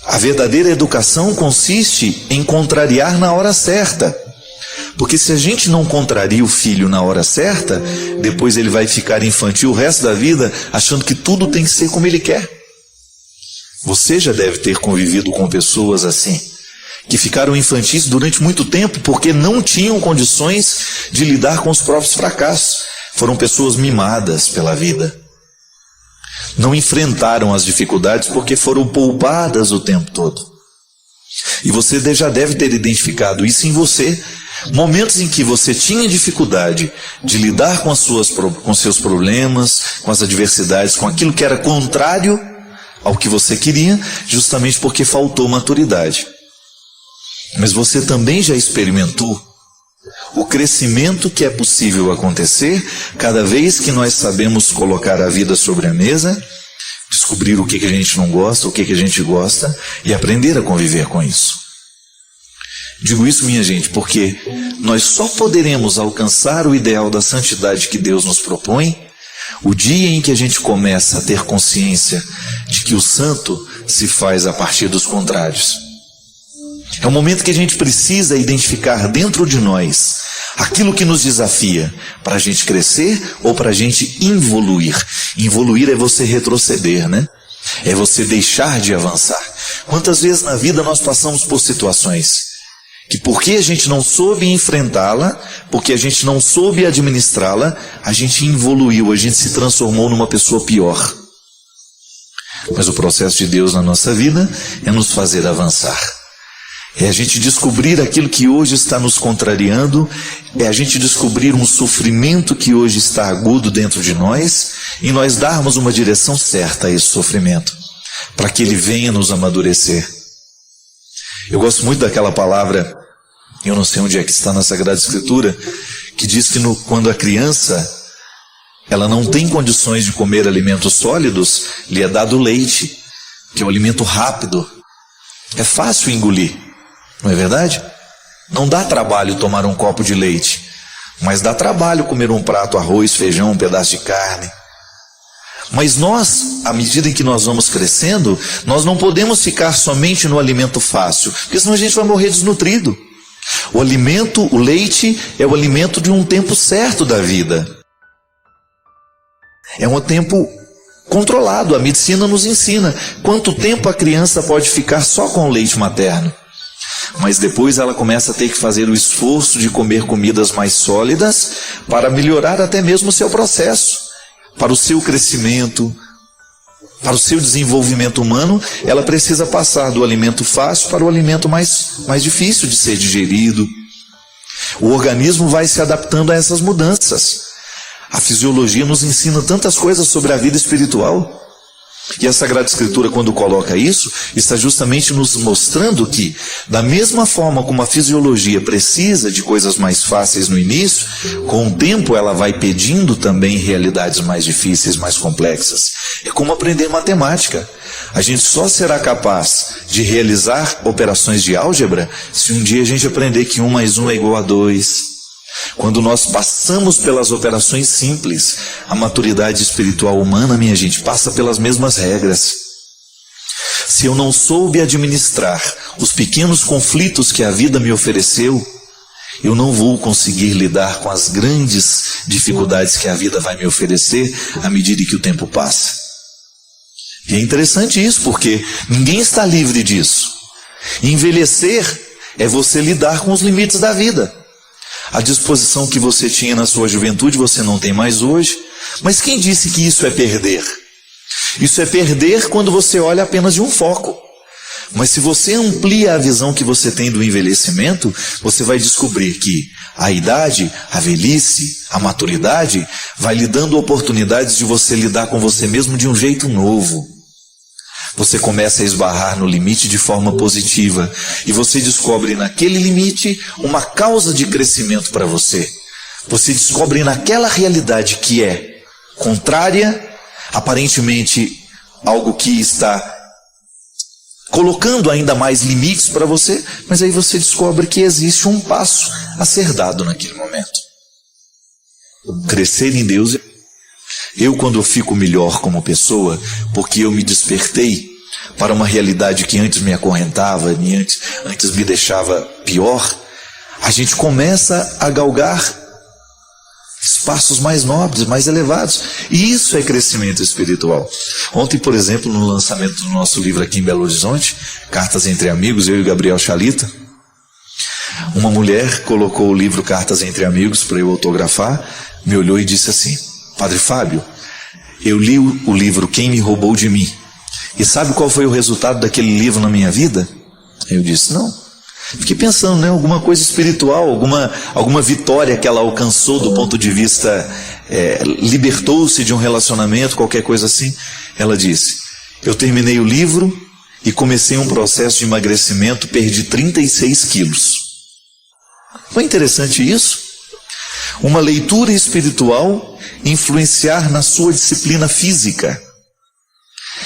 a verdadeira educação consiste em contrariar na hora certa. Porque se a gente não contraria o filho na hora certa, depois ele vai ficar infantil o resto da vida, achando que tudo tem que ser como ele quer. Você já deve ter convivido com pessoas assim, que ficaram infantis durante muito tempo porque não tinham condições de lidar com os próprios fracassos. Foram pessoas mimadas pela vida. Não enfrentaram as dificuldades porque foram poupadas o tempo todo. E você já deve ter identificado isso em você. Momentos em que você tinha dificuldade de lidar com seus problemas, com as adversidades, com aquilo que era contrário ao que você queria, justamente porque faltou maturidade. Mas você também já experimentou o crescimento que é possível acontecer cada vez que nós sabemos colocar a vida sobre a mesa, descobrir o que a gente não gosta, o que a gente gosta e aprender a conviver com isso. Digo isso, minha gente, porque nós só poderemos alcançar o ideal da santidade que Deus nos propõe o dia em que a gente começa a ter consciência de que o santo se faz a partir dos contrários. É o momento que a gente precisa identificar dentro de nós aquilo que nos desafia para a gente crescer ou para a gente evoluir. Evoluir é você retroceder, né? É você deixar de avançar. Quantas vezes na vida nós passamos por situações que porque a gente não soube enfrentá-la, porque a gente não soube administrá-la, a gente evoluiu, a gente se transformou numa pessoa pior. Mas o processo de Deus na nossa vida é nos fazer avançar. É a gente descobrir aquilo que hoje está nos contrariando, é a gente descobrir um sofrimento que hoje está agudo dentro de nós, e nós darmos uma direção certa a esse sofrimento, para que ele venha nos amadurecer. Eu gosto muito daquela palavra, eu não sei onde é que está na Sagrada Escritura, que diz que quando a criança ela não tem condições de comer alimentos sólidos, lhe é dado leite, que é um alimento rápido. É fácil engolir, não é verdade? Não dá trabalho tomar um copo de leite, mas dá trabalho comer um prato, arroz, feijão, um pedaço de carne. Mas nós, à medida em que nós vamos crescendo, nós não podemos ficar somente no alimento fácil, porque senão a gente vai morrer desnutrido. O alimento, o leite, é o alimento de um tempo certo da vida. É um tempo controlado, a medicina nos ensina quanto tempo a criança pode ficar só com o leite materno. Mas depois ela começa a ter que fazer o esforço de comer comidas mais sólidas para melhorar até mesmo o seu processo, para o seu crescimento, Para o seu desenvolvimento humano, ela precisa passar do alimento fácil para o alimento mais difícil de ser digerido. O organismo vai se adaptando a essas mudanças. A fisiologia nos ensina tantas coisas sobre a vida espiritual. E a Sagrada Escritura, quando coloca isso, está justamente nos mostrando que, da mesma forma como a fisiologia precisa de coisas mais fáceis no início, com o tempo ela vai pedindo também realidades mais difíceis, mais complexas. É como aprender matemática. A gente só será capaz de realizar operações de álgebra se um dia a gente aprender que 1 mais 1 é igual a 2. Quando nós passamos pelas operações simples, a maturidade espiritual humana, minha gente, passa pelas mesmas regras. Se eu não soube administrar os pequenos conflitos que a vida me ofereceu, eu não vou conseguir lidar com as grandes dificuldades que a vida vai me oferecer à medida que o tempo passa. E é interessante isso, porque ninguém está livre disso. Envelhecer é você lidar com os limites da vida. A disposição que você tinha na sua juventude, você não tem mais hoje. Mas quem disse que isso é perder? Isso é perder quando você olha apenas de um foco. Mas se você amplia a visão que você tem do envelhecimento, você vai descobrir que a idade, a velhice, a maturidade, vai lhe dando oportunidades de você lidar com você mesmo de um jeito novo. Você começa a esbarrar no limite de forma positiva e você descobre naquele limite uma causa de crescimento para você. Você descobre naquela realidade que é contrária, aparentemente algo que está colocando ainda mais limites para você, mas aí você descobre que existe um passo a ser dado naquele momento. Crescer em Deus. Eu, quando eu fico melhor como pessoa, porque eu me despertei para uma realidade que antes me acorrentava, antes me deixava pior, a gente começa a galgar espaços mais nobres, mais elevados. E isso é crescimento espiritual. Ontem, por exemplo, no lançamento do nosso livro aqui em Belo Horizonte, Cartas entre Amigos, eu e Gabriel Chalita, uma mulher colocou o livro Cartas entre Amigos para eu autografar, me olhou e disse assim: Padre Fábio, eu li o livro Quem Me Roubou de Mim. E sabe qual foi o resultado daquele livro na minha vida? Eu disse, não. Fiquei pensando, né? Alguma coisa espiritual, alguma vitória que ela alcançou do ponto de vista, libertou-se de um relacionamento, qualquer coisa assim. Ela disse, eu terminei o livro e comecei um processo de emagrecimento, perdi 36 quilos. Foi interessante isso? Uma leitura espiritual influenciar na sua disciplina física.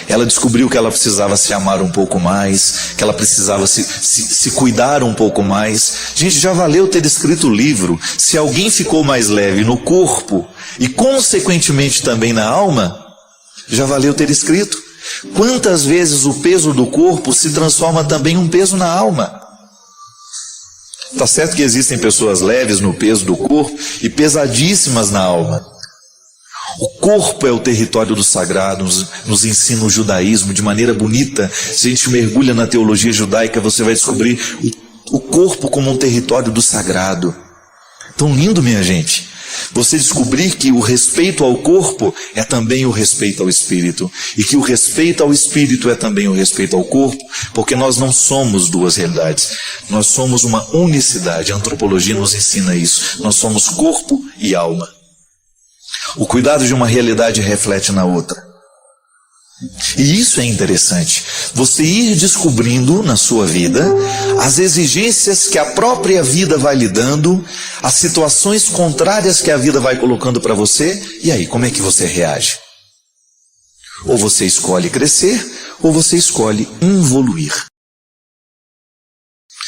Ela descobriu que ela precisava se amar um pouco mais, que ela precisava se cuidar um pouco mais. Gente, já valeu ter escrito o livro. Se alguém ficou mais leve no corpo e consequentemente também na alma, já valeu ter escrito. Quantas vezes o peso do corpo se transforma também em um peso na alma? Está certo que existem pessoas leves no peso do corpo e pesadíssimas na alma. O corpo é o território do sagrado, nos ensina o judaísmo de maneira bonita. Se a gente mergulha na teologia judaica, você vai descobrir o corpo como um território do sagrado. Tão lindo, minha gente. Você descobrir que o respeito ao corpo é também o respeito ao espírito. E que o respeito ao espírito é também o respeito ao corpo, porque nós não somos duas realidades. Nós somos uma unicidade. A antropologia nos ensina isso. Nós somos corpo e alma. O cuidado de uma realidade reflete na outra. E isso é interessante. Você ir descobrindo na sua vida as exigências que a própria vida vai lhe dando, as situações contrárias que a vida vai colocando para você, e aí, como é que você reage? Ou você escolhe crescer, ou você escolhe evoluir.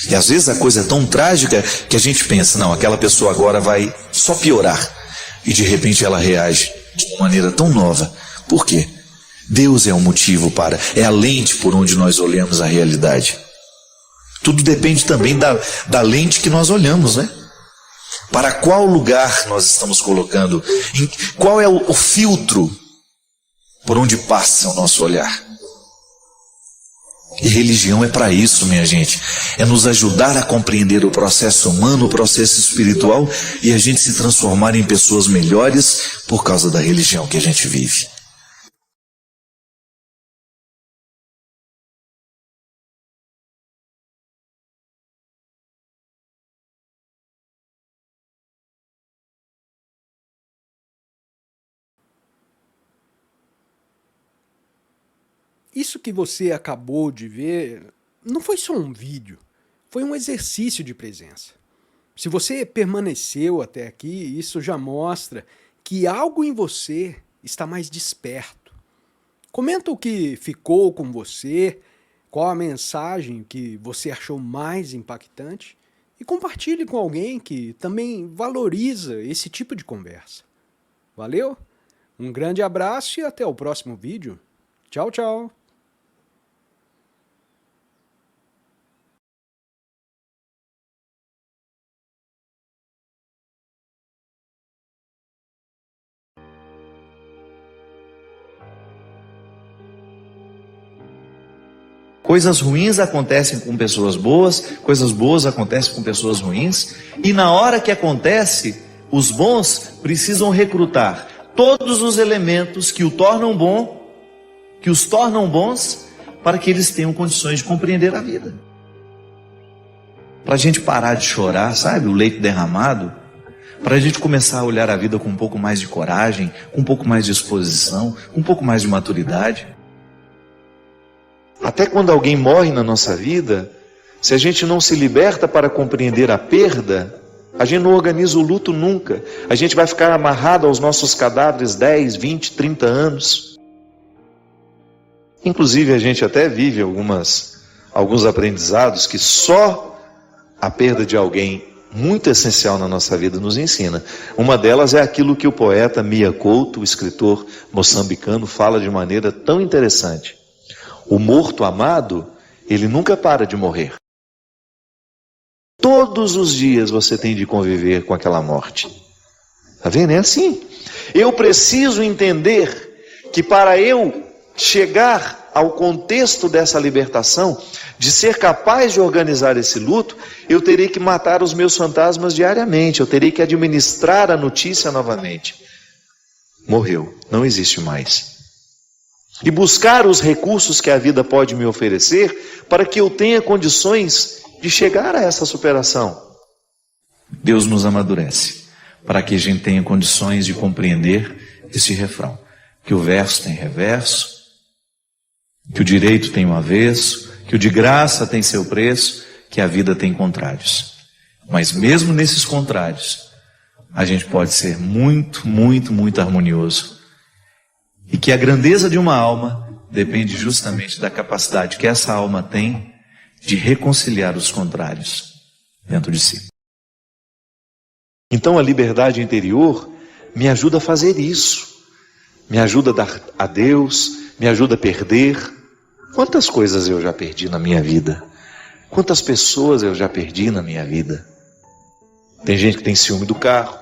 E às vezes a coisa é tão trágica que a gente pensa, não, aquela pessoa agora vai só piorar. E de repente ela reage de uma maneira tão nova. Por quê? Deus é o motivo é a lente por onde nós olhamos a realidade. Tudo depende também da lente que nós olhamos, né? Para qual lugar nós estamos colocando? Qual é o filtro por onde passa o nosso olhar? E religião é para isso, minha gente. É nos ajudar a compreender o processo humano, o processo espiritual, e a gente se transformar em pessoas melhores por causa da religião que a gente vive. Isso que você acabou de ver não foi só um vídeo, foi um exercício de presença. Se você permaneceu até aqui, isso já mostra que algo em você está mais desperto. Comenta o que ficou com você, qual a mensagem que você achou mais impactante e compartilhe com alguém que também valoriza esse tipo de conversa. Valeu? Um grande abraço e até o próximo vídeo. Tchau, tchau! Coisas ruins acontecem com pessoas boas, coisas boas acontecem com pessoas ruins, e na hora que acontece, os bons precisam recrutar todos os elementos que o tornam bom, que os tornam bons, para que eles tenham condições de compreender a vida. Para a gente parar de chorar, sabe, o leite derramado, para a gente começar a olhar a vida com um pouco mais de coragem, com um pouco mais de disposição, com um pouco mais de maturidade. Até quando alguém morre na nossa vida, se a gente não se liberta para compreender a perda, a gente não organiza o luto nunca. A gente vai ficar amarrado aos nossos cadáveres 10, 20, 30 anos. Inclusive a gente até vive alguns aprendizados que só a perda de alguém muito essencial na nossa vida nos ensina. Uma delas é aquilo que o poeta Mia Couto, o escritor moçambicano, fala de maneira tão interessante. O morto amado, ele nunca para de morrer. Todos os dias você tem de conviver com aquela morte. Está vendo? É assim. Eu preciso entender que para eu chegar ao contexto dessa libertação, de ser capaz de organizar esse luto, eu terei que matar os meus fantasmas diariamente, eu terei que administrar a notícia novamente. Morreu, não existe mais. E buscar os recursos que a vida pode me oferecer para que eu tenha condições de chegar a essa superação. Deus nos amadurece para que a gente tenha condições de compreender esse refrão. Que o verso tem reverso, que o direito tem um avesso, que o de graça tem seu preço, que a vida tem contrários. Mas mesmo nesses contrários, a gente pode ser muito, muito, muito harmonioso. E que a grandeza de uma alma depende justamente da capacidade que essa alma tem de reconciliar os contrários dentro de si. Então a liberdade interior me ajuda a fazer isso. Me ajuda a dar a Deus, me ajuda a perder. Quantas coisas eu já perdi na minha vida? Quantas pessoas eu já perdi na minha vida? Tem gente que tem ciúme do carro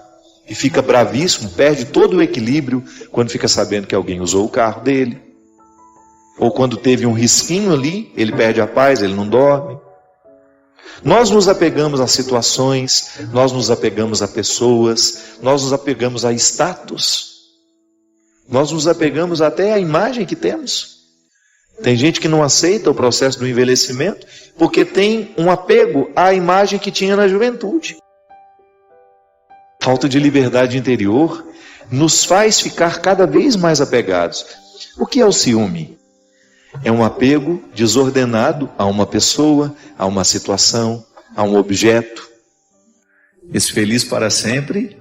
e fica bravíssimo, perde todo o equilíbrio quando fica sabendo que alguém usou o carro dele. Ou quando teve um risquinho ali, ele perde a paz, ele não dorme. Nós nos apegamos a situações, nós nos apegamos a pessoas, nós nos apegamos a status, nós nos apegamos até à imagem que temos. Tem gente que não aceita o processo do envelhecimento porque tem um apego à imagem que tinha na juventude. Falta de liberdade interior nos faz ficar cada vez mais apegados. O que é o ciúme? É um apego desordenado a uma pessoa, a uma situação, a um objeto. Esse feliz para sempre,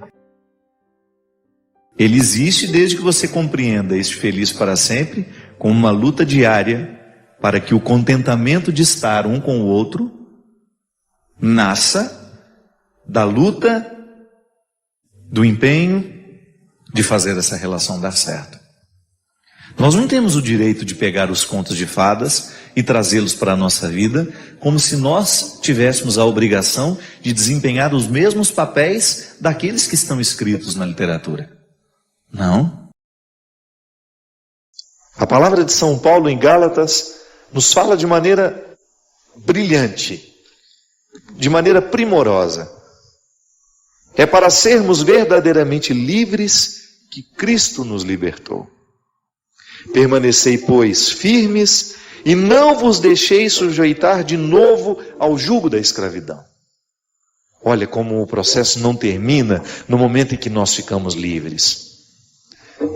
ele existe desde que você compreenda esse feliz para sempre como uma luta diária para que o contentamento de estar um com o outro nasça da luta, do empenho de fazer essa relação dar certo. Nós não temos o direito de pegar os contos de fadas e trazê-los para a nossa vida como se nós tivéssemos a obrigação de desempenhar os mesmos papéis daqueles que estão escritos na literatura. Não. A palavra de São Paulo em Gálatas nos fala de maneira brilhante, de maneira primorosa. É para sermos verdadeiramente livres que Cristo nos libertou. Permanecei, pois, firmes e não vos deixeis sujeitar de novo ao jugo da escravidão. Olha como o processo não termina no momento em que nós ficamos livres.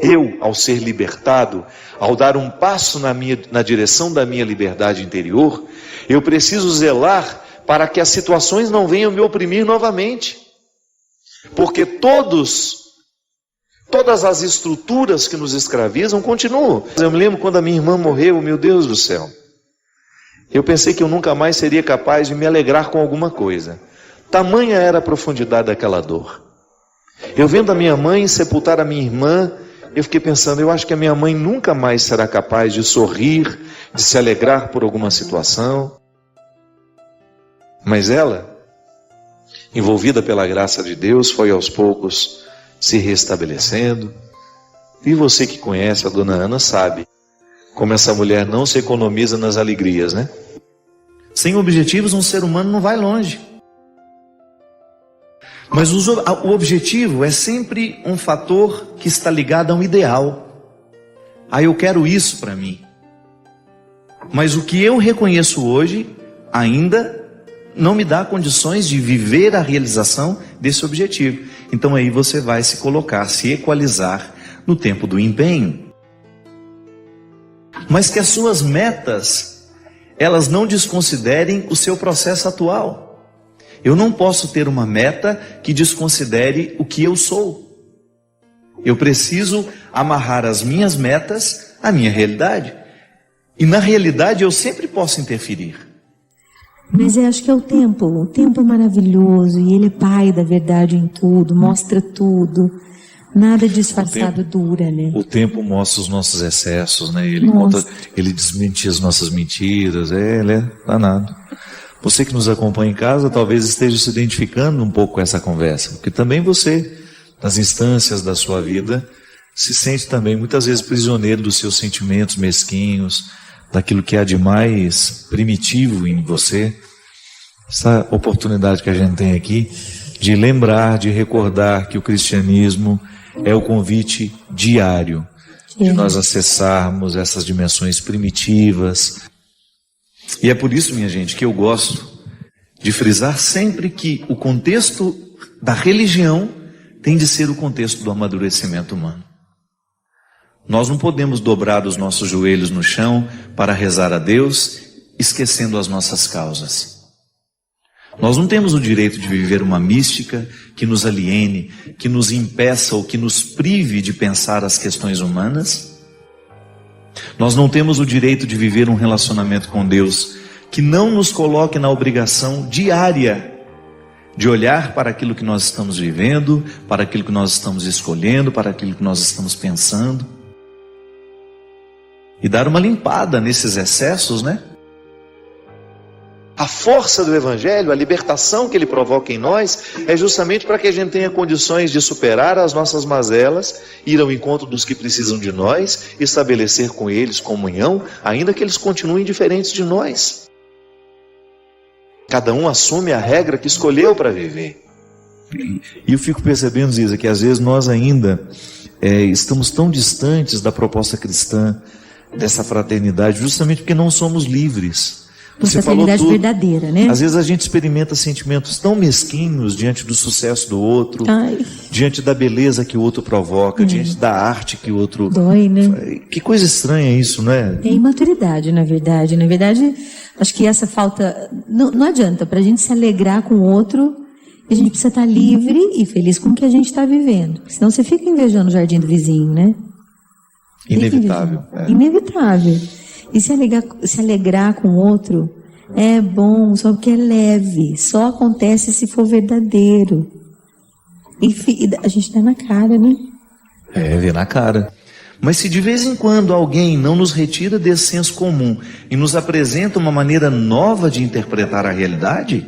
Eu, ao ser libertado, ao dar um passo na direção da minha liberdade interior, eu preciso zelar para que as situações não venham me oprimir novamente. Porque todas as estruturas que nos escravizam continuam. Eu me lembro quando a minha irmã morreu, meu Deus do céu. Eu pensei que eu nunca mais seria capaz de me alegrar com alguma coisa. Tamanha era a profundidade daquela dor. Eu vendo a minha mãe sepultar a minha irmã, eu fiquei pensando, eu acho que a minha mãe nunca mais será capaz de sorrir, de se alegrar por alguma situação. Mas ela, envolvida pela graça de Deus, foi aos poucos se restabelecendo. E você que conhece a dona Ana sabe como essa mulher não se economiza nas alegrias, né? Sem objetivos, um ser humano não vai longe. Mas o objetivo é sempre um fator que está ligado a um ideal. Eu quero isso para mim. Mas o que eu reconheço hoje ainda não me dá condições de viver a realização desse objetivo. Então aí você vai se colocar, se equalizar no tempo do empenho. Mas que as suas metas, elas não desconsiderem o seu processo atual. Eu não posso ter uma meta que desconsidere o que eu sou. Eu preciso amarrar as minhas metas à minha realidade. E na realidade eu sempre posso interferir. Mas eu acho que é o tempo é maravilhoso, e ele é pai da verdade em tudo, mostra tudo, nada disfarçado dura, né? O tempo mostra os nossos excessos, né? Ele desmente as nossas mentiras, ele é danado. Você que nos acompanha em casa, talvez esteja se identificando um pouco com essa conversa, porque também você, nas instâncias da sua vida, se sente também muitas vezes prisioneiro dos seus sentimentos mesquinhos, daquilo que há de mais primitivo em você. Essa oportunidade que a gente tem aqui de lembrar, de recordar que o cristianismo é o convite diário de nós acessarmos essas dimensões primitivas. E é por isso, minha gente, que eu gosto de frisar sempre que o contexto da religião tem de ser o contexto do amadurecimento humano. Nós não podemos dobrar os nossos joelhos no chão para rezar a Deus, esquecendo as nossas causas. Nós não temos o direito de viver uma mística que nos aliene, que nos impeça ou que nos prive de pensar as questões humanas. Nós não temos o direito de viver um relacionamento com Deus que não nos coloque na obrigação diária de olhar para aquilo que nós estamos vivendo, para aquilo que nós estamos escolhendo, para aquilo que nós estamos pensando. E dar uma limpada nesses excessos, né? A força do Evangelho, a libertação que ele provoca em nós, é justamente para que a gente tenha condições de superar as nossas mazelas, ir ao encontro dos que precisam de nós, estabelecer com eles comunhão, ainda que eles continuem diferentes de nós. Cada um assume a regra que escolheu para viver. E eu fico percebendo, Ziza, que às vezes nós ainda estamos tão distantes da proposta cristã, dessa fraternidade, justamente porque não somos livres. Você fraternidade verdadeira, né? Às vezes a gente experimenta sentimentos tão mesquinhos diante do sucesso do outro, diante da beleza que o outro provoca, diante da arte que o outro... Dói, né? Que coisa estranha isso, né? É imaturidade, na verdade. Na verdade, acho que essa falta... Não adianta, para a gente se alegrar com o outro, a gente precisa estar livre e feliz com o que a gente está vivendo. Senão você fica invejando o jardim do vizinho, né? Inevitável. Inevitável. E se alegrar com o outro é bom, só porque é leve. Só acontece se for verdadeiro. E a gente dá na cara, né? Vê na cara. Mas se de vez em quando alguém não nos retira desse senso comum e nos apresenta uma maneira nova de interpretar a realidade,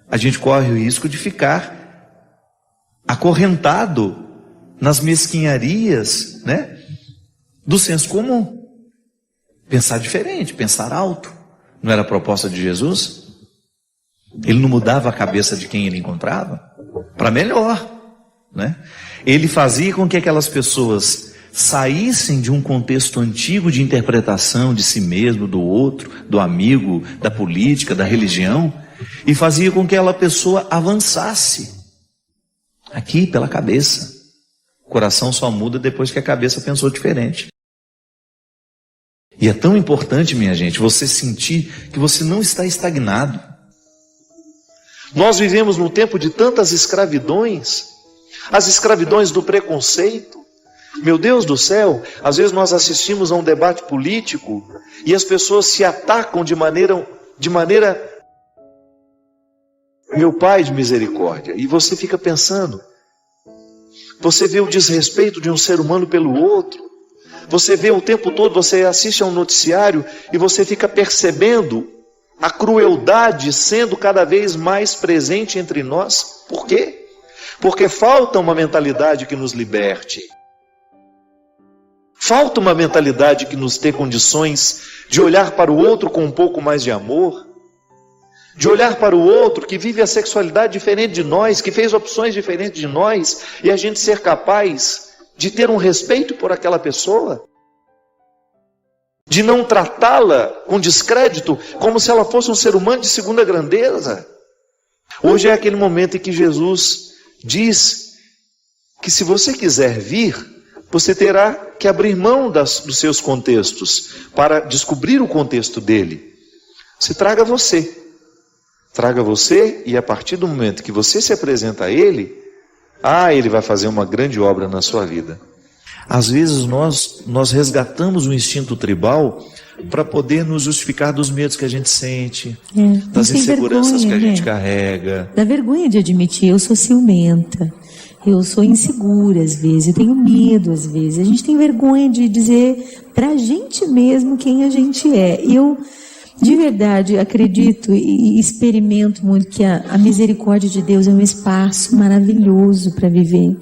a gente corre o risco de ficar acorrentado nas mesquinharias, né, do senso comum. Pensar diferente, pensar alto. Não era a proposta de Jesus? Ele não mudava a cabeça de quem ele encontrava? Para melhor, né? Ele fazia com que aquelas pessoas saíssem de um contexto antigo de interpretação de si mesmo, do outro, do amigo, da política, da religião, e fazia com que aquela pessoa avançasse aqui pela cabeça, coração só muda depois que a cabeça pensou diferente. E é tão importante, minha gente, você sentir que você não está estagnado. Nós vivemos num tempo de tantas escravidões, as escravidões do preconceito. Meu Deus do céu, às vezes nós assistimos a um debate político e as pessoas se atacam de maneira, meu Pai de misericórdia, e você fica pensando, você vê o desrespeito de um ser humano pelo outro, você vê o tempo todo, você assiste a um noticiário e você fica percebendo a crueldade sendo cada vez mais presente entre nós. Por quê? Porque falta uma mentalidade que nos liberte. Falta uma mentalidade que nos dê condições de olhar para o outro com um pouco mais de amor, de olhar para o outro que vive a sexualidade diferente de nós, que fez opções diferentes de nós, e a gente ser capaz de ter um respeito por aquela pessoa, de não tratá-la com descrédito, como se ela fosse um ser humano de segunda grandeza. Hoje é aquele momento em que Jesus diz que se você quiser vir, você terá que abrir mão dos seus contextos para descobrir o contexto dele. Se traga você. Traga você, e a partir do momento que você se apresenta a ele, ele vai fazer uma grande obra na sua vida. Às vezes nós resgatamos o instinto tribal para poder nos justificar dos medos que a gente sente, das inseguranças que a gente carrega. Dá vergonha de admitir, eu sou ciumenta, eu sou insegura às vezes, eu tenho medo às vezes. A gente tem vergonha de dizer pra gente mesmo quem a gente é. Eu, de verdade, acredito e experimento muito que a misericórdia de Deus é um espaço maravilhoso para viver.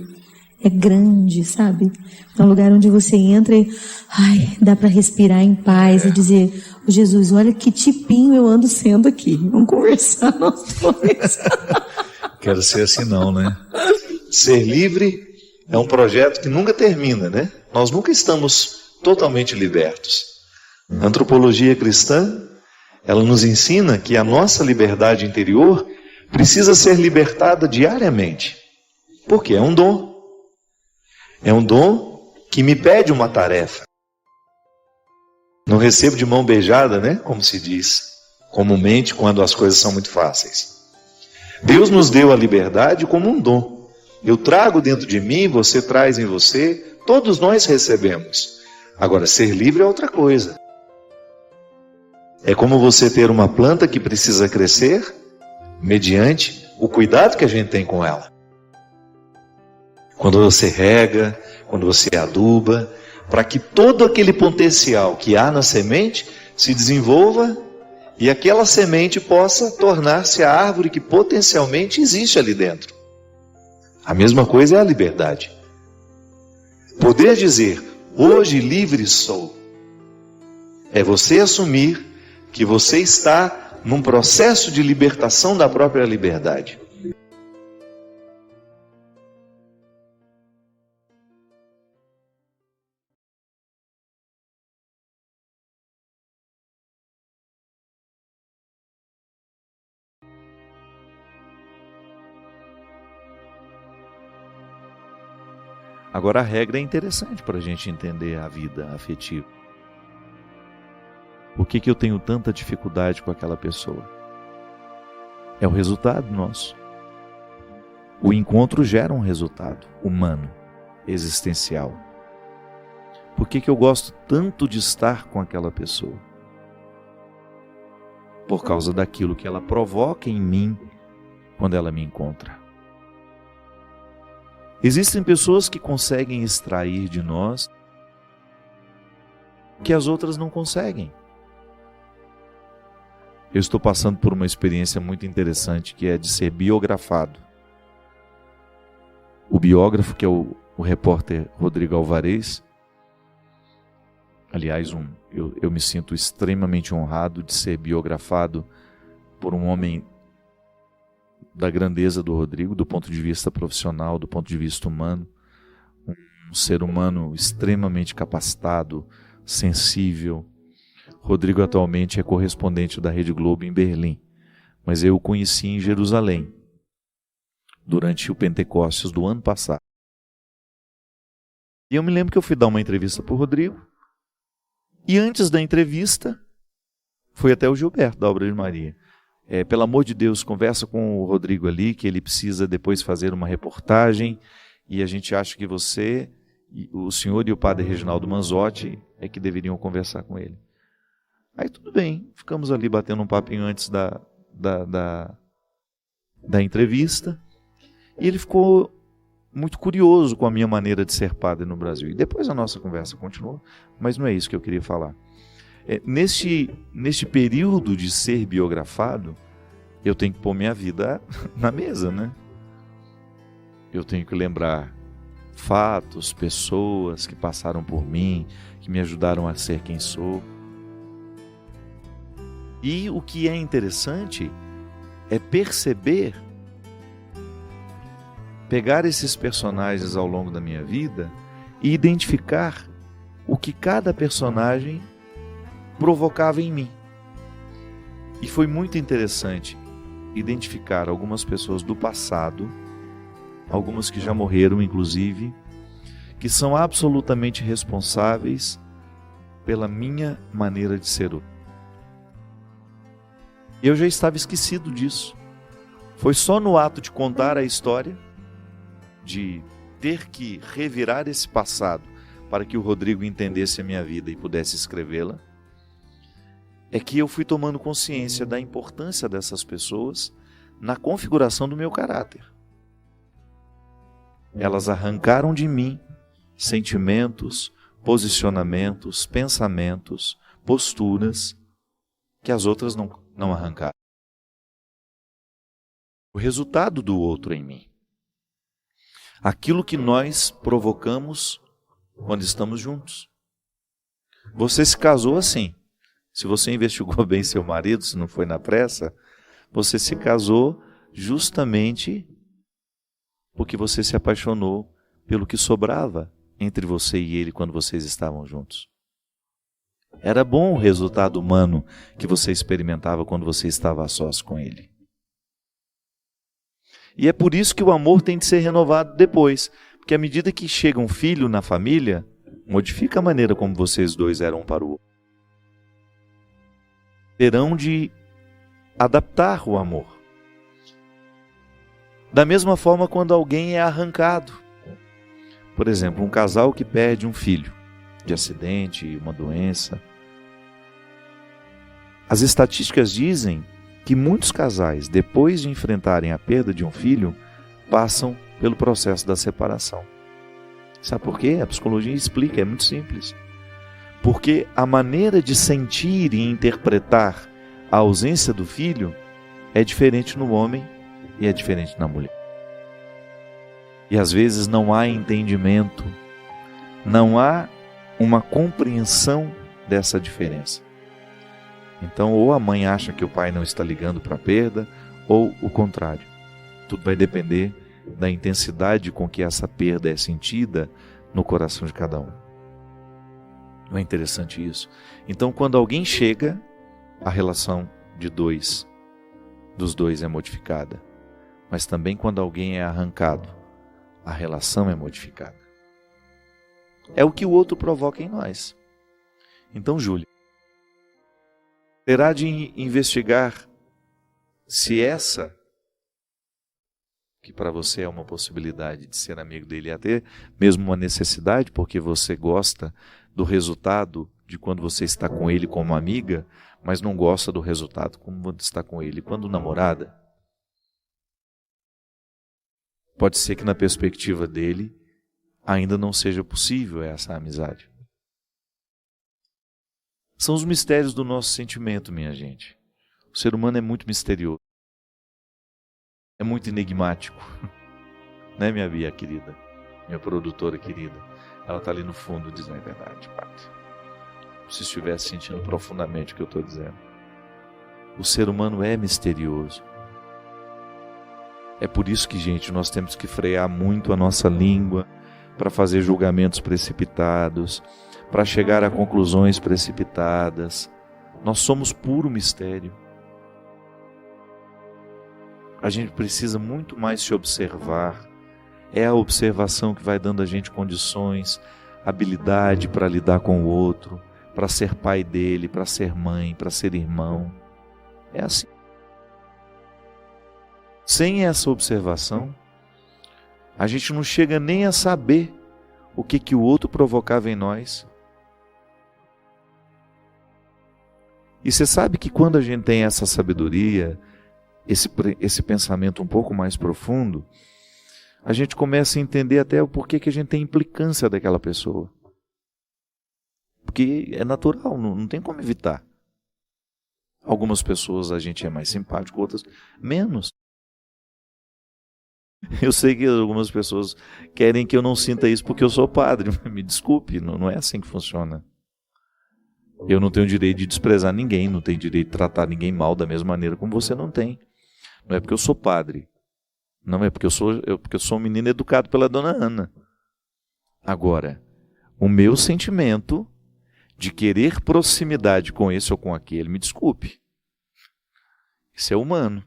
É grande, sabe? É um lugar onde você entra e dá para respirar em paz e dizer, Jesus, olha que tipinho eu ando sendo aqui. Vamos conversar nós dois. Quero ser assim não, né? Ser livre é um projeto que nunca termina, né? Nós nunca estamos totalmente libertos. A antropologia cristã, ela nos ensina que a nossa liberdade interior precisa ser libertada diariamente. Porque é um dom. É um dom que me pede uma tarefa. Não recebo de mão beijada, né? Como se diz comumente quando as coisas são muito fáceis. Deus nos deu a liberdade como um dom. Eu trago dentro de mim, você traz em você, todos nós recebemos. Agora, ser livre é outra coisa. É como você ter uma planta que precisa crescer mediante o cuidado que a gente tem com ela. Quando você rega, quando você aduba, para que todo aquele potencial que há na semente se desenvolva e aquela semente possa tornar-se a árvore que potencialmente existe ali dentro. A mesma coisa é a liberdade. Poder dizer, hoje livre sou, é você assumir que você está num processo de libertação da própria liberdade. Agora a regra é interessante para a gente entender a vida afetiva. Por que eu tenho tanta dificuldade com aquela pessoa? É o resultado nosso. O encontro gera um resultado humano, existencial. Por que eu gosto tanto de estar com aquela pessoa? Por causa daquilo que ela provoca em mim quando ela me encontra. Existem pessoas que conseguem extrair de nós que as outras não conseguem. Eu estou passando por uma experiência muito interessante que é de ser biografado. O biógrafo, que é o repórter Rodrigo Alvarez, aliás, eu me sinto extremamente honrado de ser biografado por um homem da grandeza do Rodrigo, do ponto de vista profissional, do ponto de vista humano, um ser humano extremamente capacitado, sensível. Rodrigo atualmente é correspondente da Rede Globo em Berlim, mas eu o conheci em Jerusalém, durante o Pentecostes do ano passado. E eu me lembro que eu fui dar uma entrevista para o Rodrigo, e antes da entrevista, fui até o Gilberto, da Obra de Maria. Pelo amor de Deus, conversa com o Rodrigo ali, que ele precisa depois fazer uma reportagem, e a gente acha que você, o senhor e o padre Reginaldo Manzotti é que deveriam conversar com ele. Aí tudo bem, ficamos ali batendo um papinho antes da entrevista, e ele ficou muito curioso com a minha maneira de ser padre no Brasil. E depois a nossa conversa continuou, mas não é isso que eu queria falar. Neste período de ser biografado, eu tenho que pôr minha vida na mesa, né? Eu tenho que lembrar fatos, pessoas que passaram por mim, que me ajudaram a ser quem sou. E o que é interessante é perceber, pegar esses personagens ao longo da minha vida e identificar o que cada personagem provocava em mim. E foi muito interessante identificar algumas pessoas do passado, algumas que já morreram inclusive, que são absolutamente responsáveis pela minha maneira de ser hoje. Eu já estava esquecido disso. Foi só no ato de contar a história, de ter que revirar esse passado para que o Rodrigo entendesse a minha vida e pudesse escrevê-la, é que eu fui tomando consciência da importância dessas pessoas na configuração do meu caráter. Elas arrancaram de mim sentimentos, posicionamentos, pensamentos, posturas que as outras não arrancaram. O resultado do outro em mim. Aquilo que nós provocamos quando estamos juntos. Você se casou assim. Se você investigou bem seu marido, se não foi na pressa, você se casou justamente porque você se apaixonou pelo que sobrava entre você e ele quando vocês estavam juntos. Era bom o resultado humano que você experimentava quando você estava a sós com ele. E é por isso que o amor tem de ser renovado depois, porque à medida que chega um filho na família, modifica a maneira como vocês dois eram um para o outro. Terão de adaptar o amor. Da mesma forma, quando alguém é arrancado. Por exemplo, um casal que perde um filho de acidente, uma doença. As estatísticas dizem que muitos casais, depois de enfrentarem a perda de um filho, passam pelo processo da separação. Sabe por quê? A psicologia explica, é muito simples. Porque a maneira de sentir e interpretar a ausência do filho é diferente no homem e é diferente na mulher. E às vezes não há entendimento, não há uma compreensão dessa diferença. Então, ou a mãe acha que o pai não está ligando para a perda, ou o contrário. Tudo vai depender da intensidade com que essa perda é sentida no coração de cada um. Não é interessante isso? Então, quando alguém chega, a relação dos dois é modificada. Mas também quando alguém é arrancado, a relação é modificada. É o que o outro provoca em nós. Então, Júlia, terá de investigar se essa, que para você é uma possibilidade de ser amigo dele, até mesmo uma necessidade, porque você gosta do resultado de quando você está com ele como amiga, mas não gosta do resultado quando está com ele quando namorada. Pode ser que na perspectiva dele ainda não seja possível essa amizade. São os mistérios do nosso sentimento, minha gente. O ser humano é muito misterioso. É muito enigmático. Né, minha Bia querida? Minha produtora querida. Ela está ali no fundo dizendo a verdade, padre. Se estivesse sentindo profundamente o que eu estou dizendo. O ser humano é misterioso. É por isso que, gente, nós temos que frear muito a nossa língua para fazer julgamentos precipitados, para chegar a conclusões precipitadas. Nós somos puro mistério. A gente precisa muito mais se observar. É a observação que vai dando a gente condições habilidade para lidar com o outro, para ser pai dele, para ser mãe, para ser irmão. É assim. Sem essa observação, a gente não chega nem a saber o que o outro provocava em nós. E você sabe que quando a gente tem essa sabedoria, esse pensamento um pouco mais profundo, a gente começa a entender até o porquê que a gente tem implicância daquela pessoa. Porque é natural, não tem como evitar. Algumas pessoas a gente é mais simpático, outras menos. Eu sei que algumas pessoas querem que eu não sinta isso porque eu sou padre. Me desculpe, não é assim que funciona. Eu não tenho direito de desprezar ninguém, não tenho direito de tratar ninguém mal da mesma maneira como você não tem. Não é porque eu sou padre. Não é porque eu sou um menino educado pela dona Ana. Agora, o meu sentimento de querer proximidade com esse ou com aquele, me desculpe. Isso é humano.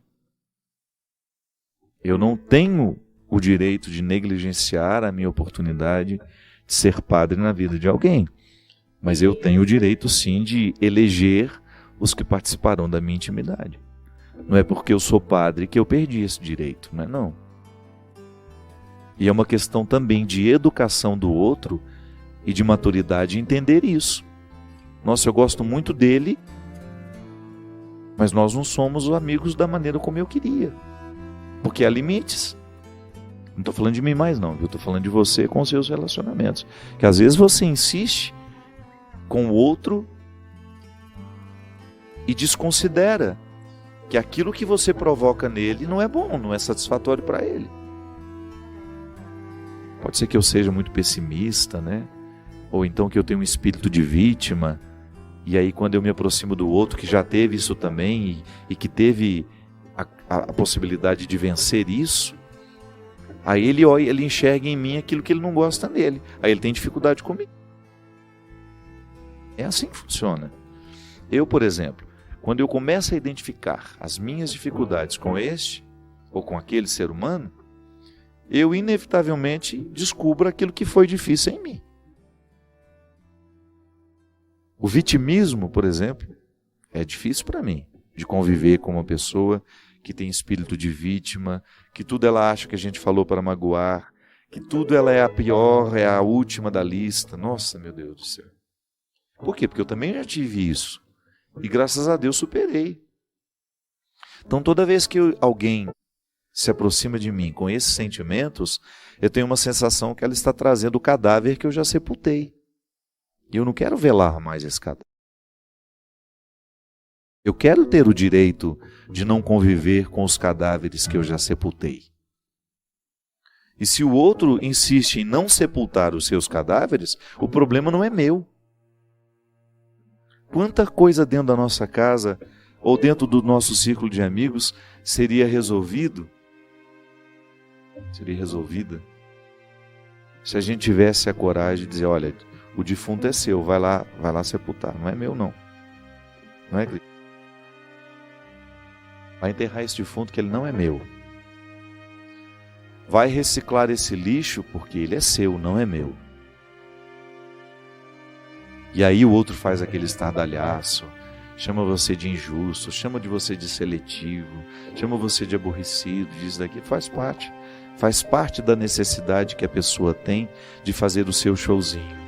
Eu não tenho o direito de negligenciar a minha oportunidade de ser padre na vida de alguém. Mas eu tenho o direito, sim, de eleger os que participarão da minha intimidade. Não é porque eu sou padre que eu perdi esse direito, não é não. E é uma questão também de educação do outro e de maturidade entender isso. Nossa, eu gosto muito dele, mas nós não somos amigos da maneira como eu queria. Porque há limites. Não estou falando de mim mais não, eu estou falando de você com os seus relacionamentos. Que às vezes você insiste com o outro e desconsidera que aquilo que você provoca nele não é bom, não é satisfatório para ele. Pode ser que eu seja muito pessimista, né? Ou então que eu tenho um espírito de vítima, e aí quando eu me aproximo do outro que já teve isso também e que teve a possibilidade de vencer isso, aí ele enxerga em mim aquilo que ele não gosta nele, aí ele tem dificuldade comigo. É assim que funciona. Eu, por exemplo, quando eu começo a identificar as minhas dificuldades com este ou com aquele ser humano, eu inevitavelmente descubro aquilo que foi difícil em mim. O vitimismo, por exemplo, é difícil para mim, de conviver com uma pessoa que tem espírito de vítima, que tudo ela acha que a gente falou para magoar, que tudo ela é a pior, é a última da lista. Nossa, meu Deus do céu. Por quê? Porque eu também já tive isso. E graças a Deus superei. Então toda vez que alguém se aproxima de mim com esses sentimentos, eu tenho uma sensação que ela está trazendo o cadáver que eu já sepultei. E eu não quero velar mais esse cadáver. Eu quero ter o direito de não conviver com os cadáveres que eu já sepultei. E se o outro insiste em não sepultar os seus cadáveres, o problema não é meu. Quanta coisa dentro da nossa casa ou dentro do nosso círculo de amigos seria resolvida se a gente tivesse a coragem de dizer, olha, o defunto é seu, vai lá sepultar, não é meu não. Não é, Cristo? Vai enterrar esse defunto que ele não é meu. Vai reciclar esse lixo porque ele é seu, não é meu. E aí o outro faz aquele estardalhaço, chama você de injusto, chama de você de seletivo, chama você de aborrecido, diz daqui, faz parte da necessidade que a pessoa tem de fazer o seu showzinho,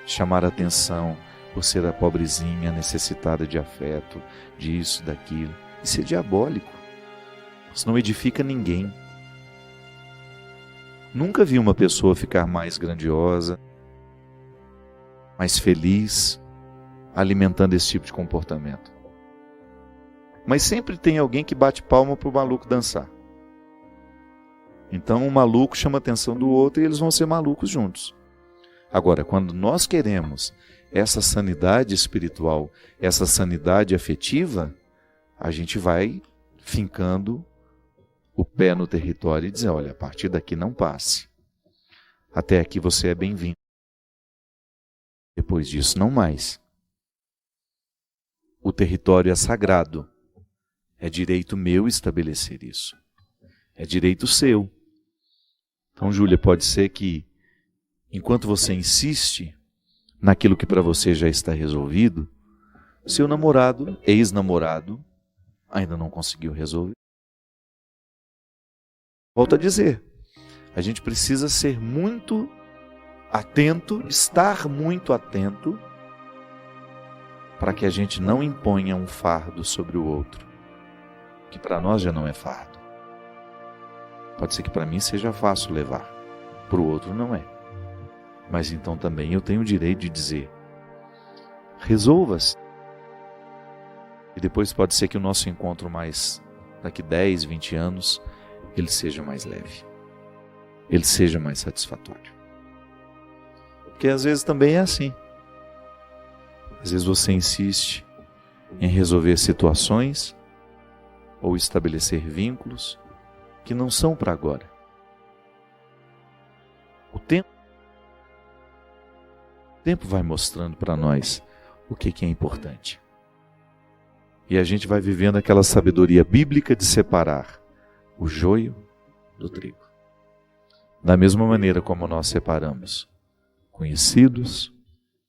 chamar a atenção por ser a pobrezinha necessitada de afeto, disso, daquilo. Isso é diabólico, isso não edifica ninguém. Nunca vi uma pessoa ficar mais grandiosa, mais feliz, alimentando esse tipo de comportamento. Mas sempre tem alguém que bate palma para o maluco dançar. Então o maluco chama a atenção do outro e eles vão ser malucos juntos. Agora, quando nós queremos essa sanidade espiritual, essa sanidade afetiva, a gente vai fincando o pé no território e dizer, olha, a partir daqui não passe. Até aqui você é bem-vindo. Depois disso, não mais. O território é sagrado. É direito meu estabelecer isso. É direito seu. Então, Júlia, pode ser que enquanto você insiste naquilo que para você já está resolvido, seu namorado, ex-namorado, ainda não conseguiu resolver. Volto a dizer, a gente precisa ser muito atento, estar muito atento, para que a gente não imponha um fardo sobre o outro, que para nós já não é fardo. Pode ser que para mim seja fácil levar, para o outro não é. Mas então também eu tenho o direito de dizer, resolva-se. E depois pode ser que o nosso encontro mais daqui 10, 20 anos, ele seja mais leve, ele seja mais satisfatório. Porque às vezes também é assim. Às vezes você insiste em resolver situações ou estabelecer vínculos que não são para agora. O tempo vai mostrando para nós o que é importante. E a gente vai vivendo aquela sabedoria bíblica de separar o joio do trigo. Da mesma maneira como nós separamos conhecidos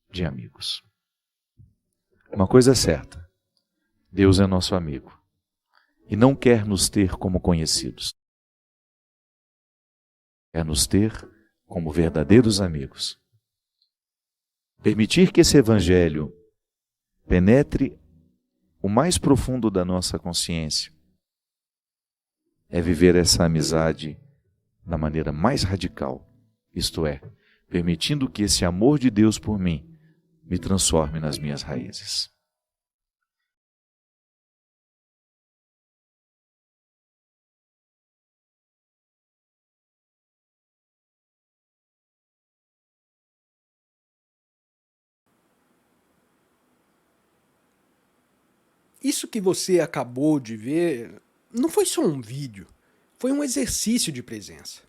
de amigos. Uma coisa é certa, Deus é nosso amigo e não quer nos ter como conhecidos. Quer nos ter como verdadeiros amigos. Permitir que esse evangelho penetre o mais profundo da nossa consciência é viver essa amizade da maneira mais radical, isto é, permitindo que esse amor de Deus por mim me transforme nas minhas raízes. Isso que você acabou de ver não foi só um vídeo, foi um exercício de presença.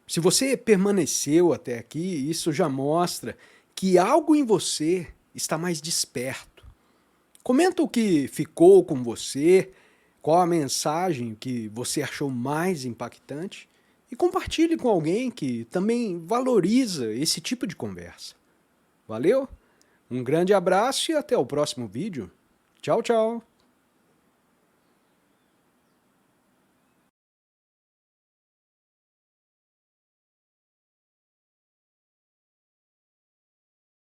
Se você permaneceu até aqui, isso já mostra que algo em você está mais desperto. Comenta o que ficou com você, qual a mensagem que você achou mais impactante e compartilhe com alguém que também valoriza esse tipo de conversa. Valeu? Um grande abraço e até o próximo vídeo. Tchau, tchau!